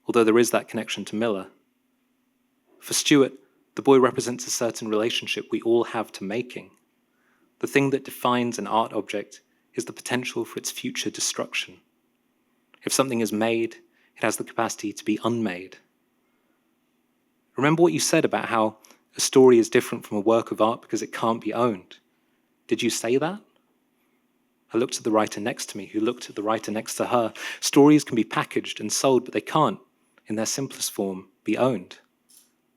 although there is that connection to Miller. For Stewart, the boy represents a certain relationship we all have to making. The thing that defines an art object is the potential for its future destruction. If something is made, it has the capacity to be unmade. Remember what you said about how a story is different from a work of art because it can't be owned. Did you say that? I looked at the writer next to me, who looked at the writer next to her. Stories can be packaged and sold, but they can't, in their simplest form, be owned.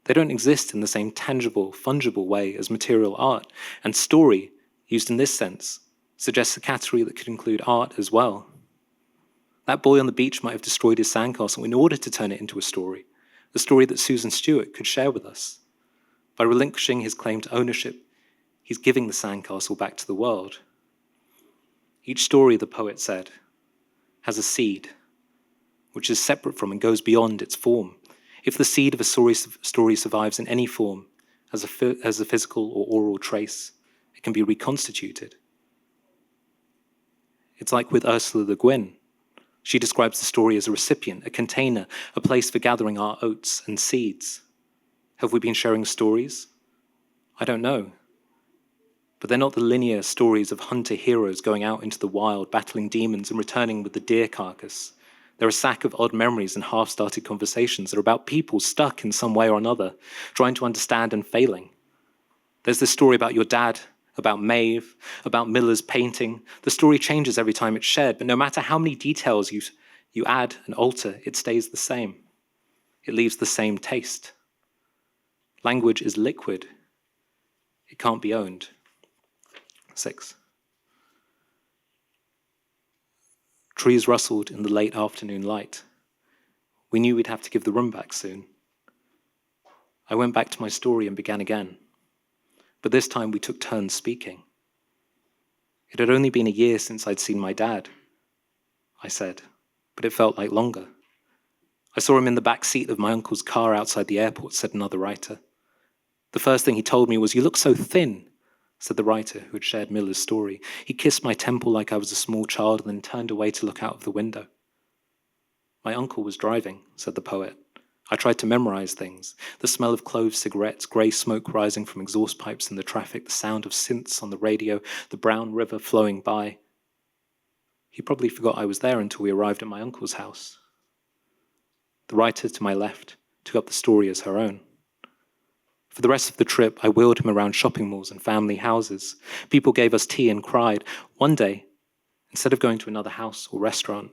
They don't exist in the same tangible, fungible way as material art, and story, used in this sense, suggests a category that could include art as well. That boy on the beach might have destroyed his sandcastle in order to turn it into a story that Susan Stewart could share with us. By relinquishing his claim to ownership, he's giving the sandcastle back to the world. Each story, the poet said, has a seed, which is separate from and goes beyond its form. If the seed of a story survives in any form, as a physical or oral trace, it can be reconstituted. It's like with Ursula Le Guin. She describes the story as a recipient, a container, a place for gathering our oats and seeds. Have we been sharing stories? I don't know. But they're not the linear stories of hunter heroes going out into the wild, battling demons and returning with the deer carcass. They're a sack of odd memories and half-started conversations that are about people stuck in some way or another, trying to understand and failing. There's this story about your dad, about Maeve, about Miller's painting. The story changes every time it's shared, but no matter how many details you add and alter, it stays the same. It leaves the same taste. Language is liquid. It can't be owned. 6. Trees rustled in the late afternoon light. We knew we'd have to give the room back soon. I went back to my story and began again. But this time we took turns speaking. It had only been a year since I'd seen my dad, I said, but it felt like longer. I saw him in the back seat of my uncle's car outside the airport, said another writer. The first thing he told me was, "You look so thin," said the writer who had shared Miller's story. He kissed my temple like I was a small child and then turned away to look out of the window. My uncle was driving, said the poet. I tried to memorize things. The smell of clove cigarettes, grey smoke rising from exhaust pipes in the traffic, the sound of synths on the radio, the brown river flowing by. He probably forgot I was there until we arrived at my uncle's house. The writer to my left took up the story as her own. For the rest of the trip, I wheeled him around shopping malls and family houses. People gave us tea and cried. One day, instead of going to another house or restaurant,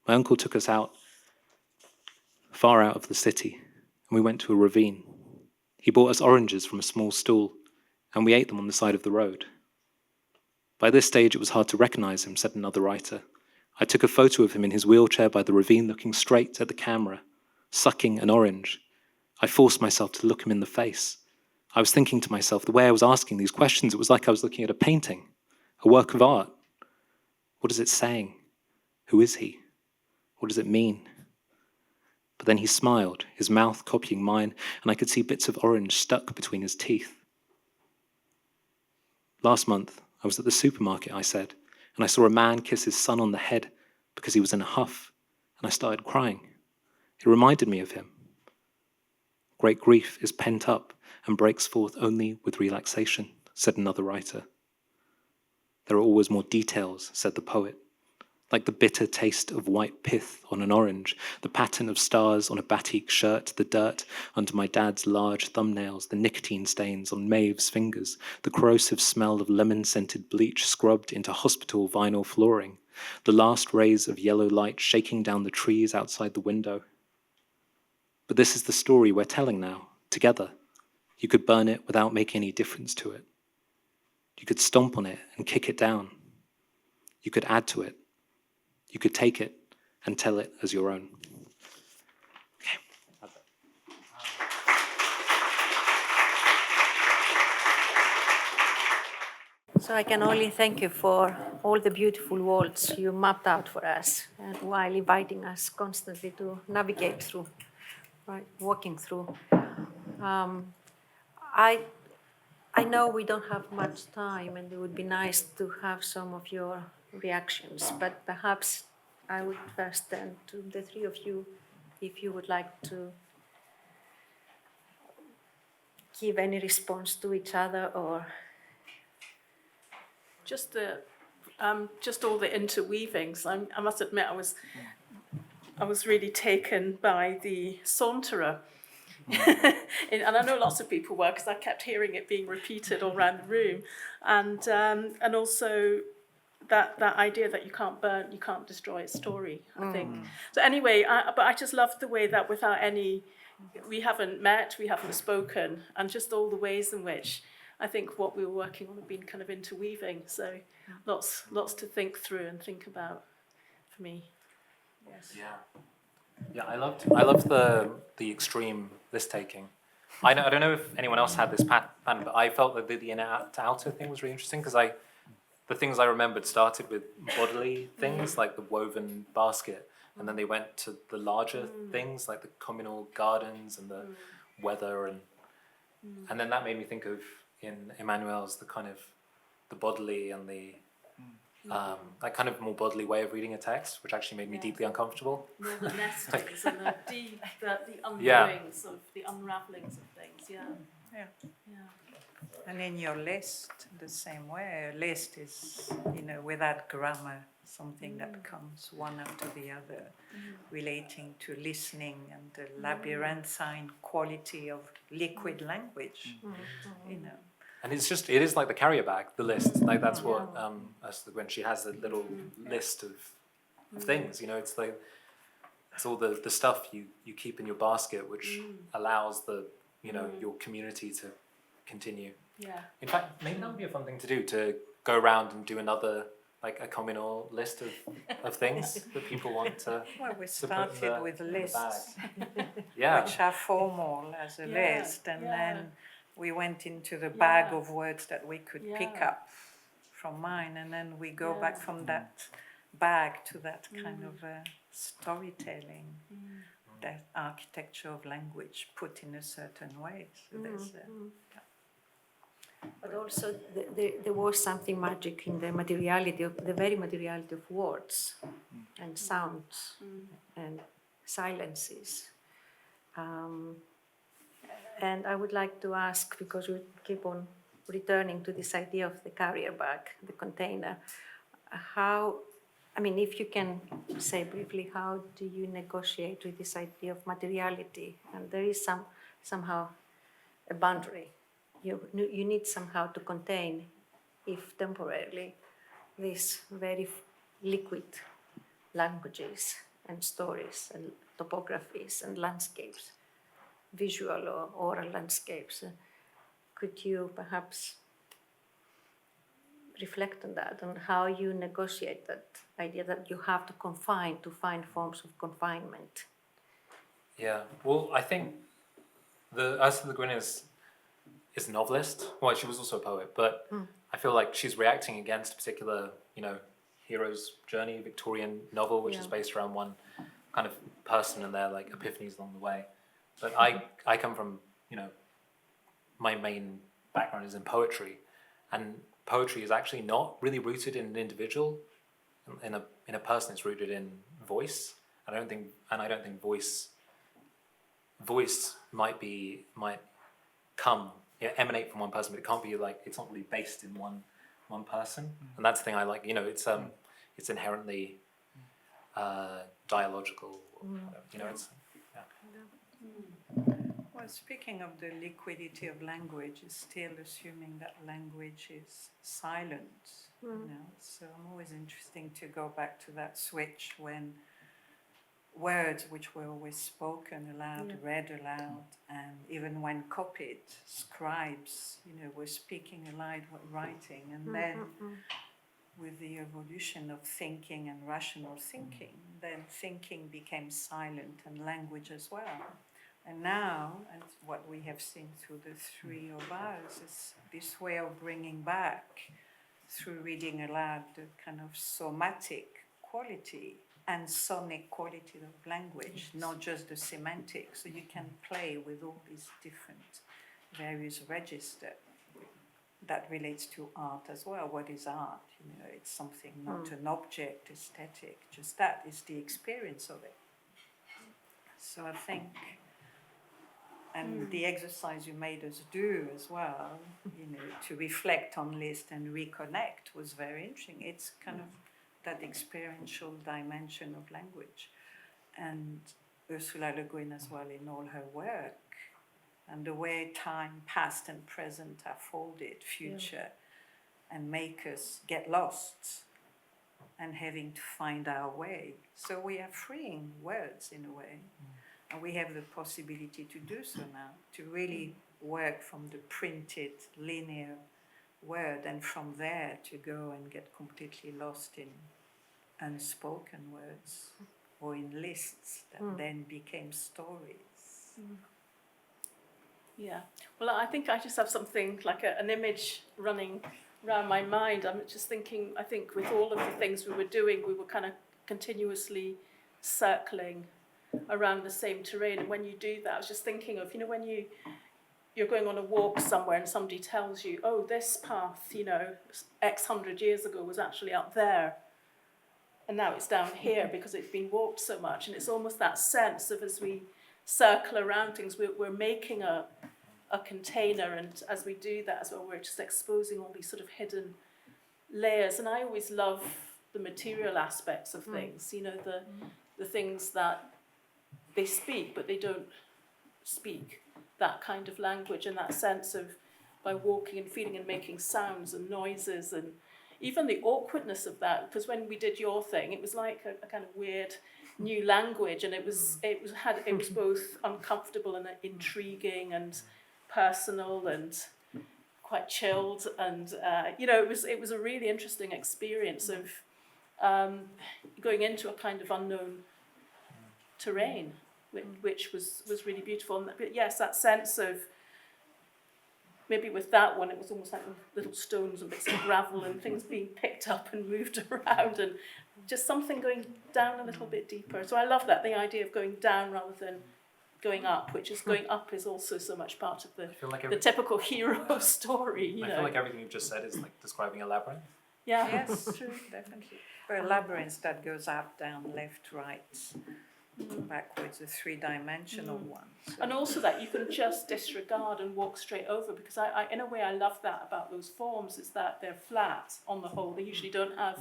my uncle took us out, far out of the city, and we went to a ravine. He bought us oranges from a small stall, and we ate them on the side of the road. By this stage, it was hard to recognize him, said another writer. I took a photo of him in his wheelchair by the ravine, looking straight at the camera, sucking an orange. I forced myself to look him in the face. I was thinking to myself, the way I was asking these questions, it was like I was looking at a painting, a work of art. What is it saying? Who is he? What does it mean? But then he smiled, his mouth copying mine, and I could see bits of orange stuck between his teeth. Last month, I was at the supermarket, I said, and I saw a man kiss his son on the head because he was in a huff, and I started crying. It reminded me of him. Great grief is pent up and breaks forth only with relaxation, said another writer. There are always more details, said the poet, like the bitter taste of white pith on an orange, the pattern of stars on a batik shirt, the dirt under my dad's large thumbnails, the nicotine stains on Maeve's fingers, the corrosive smell of lemon-scented bleach scrubbed into hospital vinyl flooring, the last rays of yellow light shaking down the trees outside the window. But this is the story we're telling now, together. You could burn it without making any difference to it. You could stomp on it and kick it down. You could add to it. You could take it and tell it as your own. Okay. So I can only thank you for all the beautiful worlds you mapped out for us, and while inviting us constantly to navigate through, right, walking through. I know we don't have much time, and it would be nice to have some of your reactions, but perhaps I would first turn to the three of you, if you would like to give any response to each other, or Just all the interweavings. I must admit, I was really taken by the saunterer. And I know lots of people were, because I kept hearing it being repeated all around the room, and also that idea that you can't destroy a story, I think. So anyway, but I just loved the way that without any, we haven't met, we haven't spoken, and just all the ways in which I think what we were working on have been kind of interweaving. So lots to think through and think about for me. Yes. Yeah, I loved the extreme list taking. I don't know if anyone else had this pattern, but I felt that the inner to outer thing was really interesting, because the things I remembered started with bodily things like the woven basket, and then they went to the larger things like the communal gardens and the weather, and then that made me think of in Emmanuel's the kind of the bodily and the that kind of more bodily way of reading a text, which actually made me deeply uncomfortable. More the nestings and the deep, the Yeah. unknowings of the unravelings of things. Yeah. Yeah. Yeah. And in your list, the same way, a list is, without grammar, something that comes one after the other, relating to listening and the labyrinthine quality of liquid language, And it is like the carrier bag, the list. Like that's what when she has a little list of things, it's like it's all the stuff you keep in your basket, which allows the your community to continue. Yeah. In fact, maybe that would be a fun thing to do, to go around and do another, like a communal list of things that people want to. Well, we to put in started with in the lists, bag. Yeah. which are formal as a list, and then we went into the bag of words that we could pick up from mine, and then we go back from that bag to that kind of storytelling, that architecture of language put in a certain way. So there's But also there was something magic in the materiality of the very materiality of words and sounds and silences. And I would like to ask, because we keep on returning to this idea of the carrier bag, the container, if you can say briefly, how do you negotiate with this idea of materiality? And there is somehow a boundary. You need somehow to contain, if temporarily, these very liquid languages and stories and topographies and landscapes, visual or oral landscapes. Could you perhaps reflect on that, on how you negotiate that idea that you have to confine to find forms of confinement? Yeah. Well, I think Ursula Le Guin is a novelist. Well, she was also a poet, but I feel like she's reacting against a particular, hero's journey, Victorian novel, which is based around one kind of person and their like epiphanies along the way. But I come from, my main background is in poetry, and poetry is actually not really rooted in an individual, in a person. It's rooted in voice. I don't think voice might emanate from one person, but it can't be like, it's not really based in one person. And that's the thing I like. It's inherently dialogical. It's Well, speaking of the liquidity of language, is still assuming that language is silent. So I'm always interesting to go back to that switch when words which were always spoken aloud, read aloud, and even when copied, scribes, were speaking aloud, writing, and then with the evolution of thinking and rational thinking, then thinking became silent and language as well. And now, and what we have seen through the three of us, is this way of bringing back, through reading aloud, the kind of somatic quality and sonic quality of language, not just the semantic. So you can play with all these different various registers. That relates to art as well. What is art? It's something, not an object, aesthetic, just that is the experience of it. So I think, and the exercise you made us do as well, to reflect on list and reconnect was very interesting. It's kind of that experiential dimension of language. And Ursula Le Guin as well in all her work, and the way time, past and present are folded, future, and make us get lost and having to find our way. So we are freeing words in a way. And we have the possibility to do so now, to really work from the printed, linear word, and from there to go and get completely lost in unspoken words or in lists that then became stories. Yeah. Well, I think I just have something like an image running around my mind. I'm just thinking, I think with all of the things we were doing, we were kind of continuously circling around the same terrain. And when you do that, I was just thinking of, when you're going on a walk somewhere and somebody tells you, oh, this path, X hundred years ago was actually up there. And now it's down here because it's been walked so much. And it's almost that sense of, as we circle around things, we're making a container, and as we do that as well, we're just exposing all these sort of hidden layers. And I always love the material aspects of things, the things that they speak, but they don't speak that kind of language, and that sense of, by walking and feeling and making sounds and noises, and even the awkwardness of that, because when we did your thing, it was like a kind of weird new language, and it was both uncomfortable and intriguing and personal and quite chilled, and it was a really interesting experience of going into a kind of unknown terrain, which was really beautiful. But yes, that sense of, maybe with that one, it was almost like little stones and bits of gravel and things being picked up and moved around, and just something going down a little bit deeper. So I love that, the idea of going down rather than going up, which is going up is also so much part of the typical hero story. I feel like everything you've just said is like describing a labyrinth. Yeah. Yes, true, definitely. A labyrinth that goes up, down, left, right, backwards, a three-dimensional one. So. And also that you can just disregard and walk straight over, because I in a way I love that about those forms, is that they're flat on the whole. They usually don't have,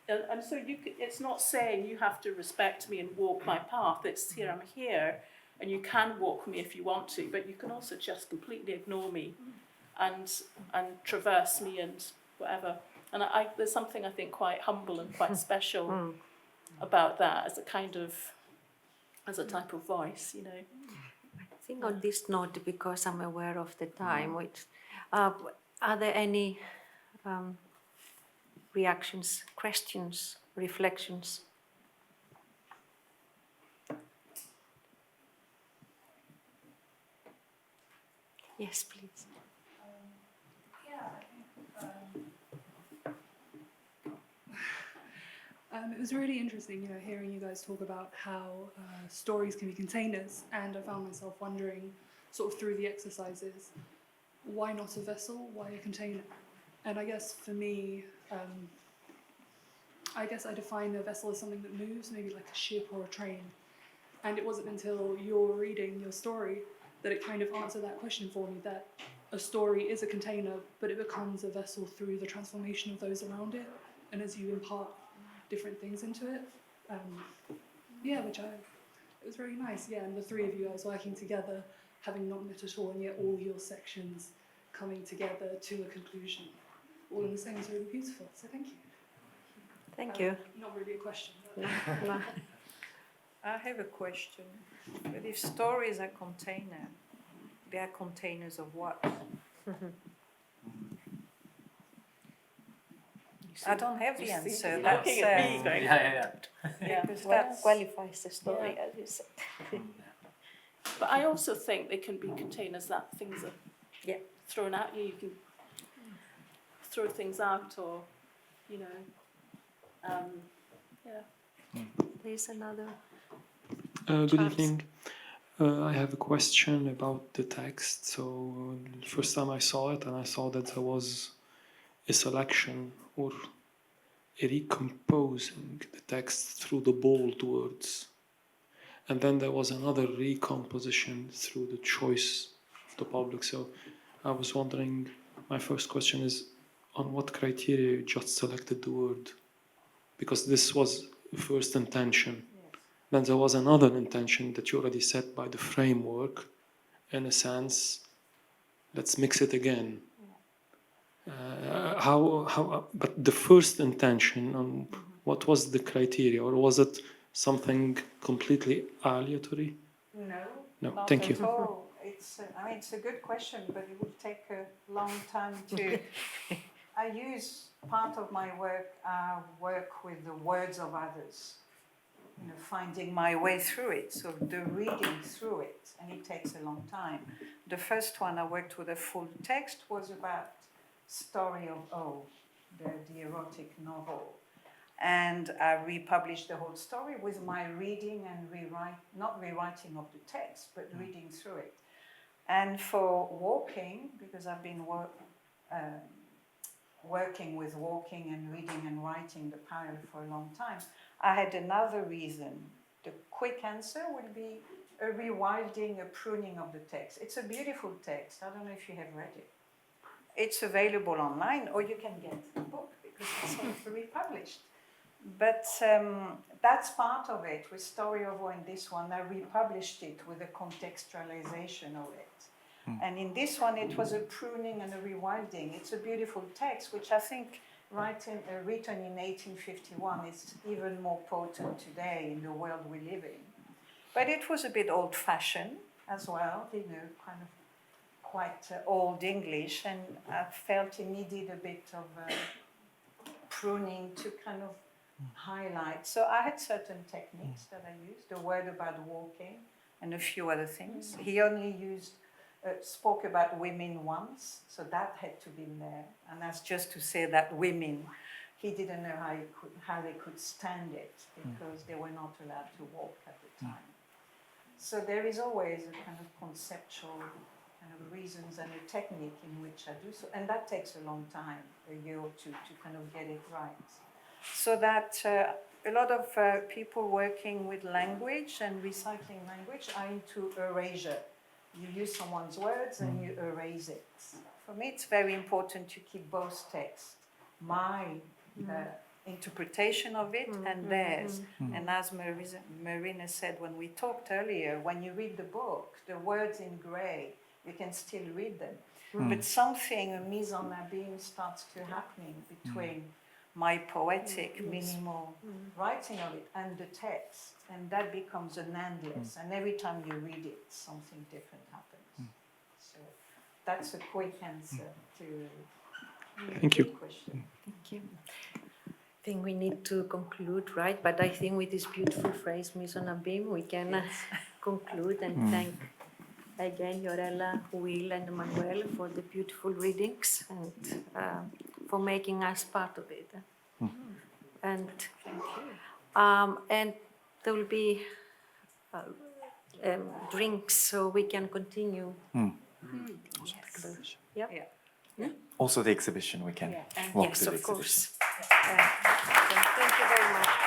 and so it's not saying you have to respect me and walk my path. It's here, I'm here, and you can walk me if you want to, but you can also just completely ignore me and traverse me and whatever. And there's something I think quite humble and quite special about that as a type of voice, I think on this note, because I'm aware of the time, are there any reactions, questions, reflections? Yes, please. It was really interesting, hearing you guys talk about how stories can be containers, and I found myself wondering, sort of through the exercises, why not a vessel? Why a container? And I guess for me, I define a vessel as something that moves, maybe like a ship or a train. And it wasn't until you're reading your story that it kind of answered that question for me, that a story is a container, but it becomes a vessel through the transformation of those around it, and as you impart different things into it. It was very nice, and the three of you guys working together, having not met at all, and yet all your sections coming together to a conclusion, all in the same, is really beautiful, so thank you. Thank you. Not really a question. But No. I have a question. But if stories are container, they are containers of what? I don't have the answer. You're That's looking at me going, because What that's qualifies the story, as you said? But I also think they can be containers that things are thrown at you. You can throw things out, or There's another. Good Charles. evening. I have a question about the text. So, first time I saw it, and I saw that there was a selection or a recomposing the text through the bold words. And then there was another recomposition through the choice of the public. So I was wondering, my first question is, on what criteria you just selected the word? Because this was the first intention. Then there was another intention that you already set by the framework, in a sense, let's mix it again. But the first intention, what was the criteria, or was it something completely aleatory? No, not thank at you. all. It's a good question, but it would take a long time to. I use part of my work. I work with the words of others, finding my way through it. So the reading through it, and it takes a long time. The first one I worked with a full text was about Story of O, the erotic novel. And I republished the whole story with my reading and not rewriting of the text, but reading through it. And for walking, because I've been working with walking and reading and writing the parallel for a long time, I had another reason. The quick answer would be a rewilding, a pruning of the text. It's a beautiful text. I don't know if you have read it. It's available online, or you can get the book because it's also republished. But that's part of it. With Story of War in this one, I republished it with a contextualization of it. And in this one, it was a pruning and a rewilding. It's a beautiful text, which I think written in 1851 is even more potent today in the world we live in. But it was a bit old-fashioned as well, you know, kind of quite old English, and I felt it needed a bit of pruning to kind of highlight. So I had certain techniques that I used, the word about walking and a few other things. He only spoke about women once, so that had to be in there. And that's just to say that women, he didn't know how they could stand it because they were not allowed to walk at the time. So there is always a kind of conceptual kind of reasons and a technique in which I do so. And that takes a long time, a year or two, to kind of get it right. So that a lot of people working with language and recycling language are into erasure. You use someone's words and you erase it. For me, it's very important to keep both texts, my interpretation of it and theirs. And as Marina said when we talked earlier, when you read the book, the words in grey, you can still read them. But something, a mise en abîme, starts to happening between my poetic, minimal writing of it and the text. And that becomes an endless. And every time you read it, something different happens. So that's a quick answer to Thank you. the question. Thank you. I think we need to conclude, right? But I think with this beautiful phrase, mise en abîme, we can conclude and thank again Ursula, Will and Manuel for the beautiful readings and for making us part of it. And there will be drinks so we can continue. Yeah. Also the exhibition, we can walk Yes, to the of exhibition. course. Thank you very much.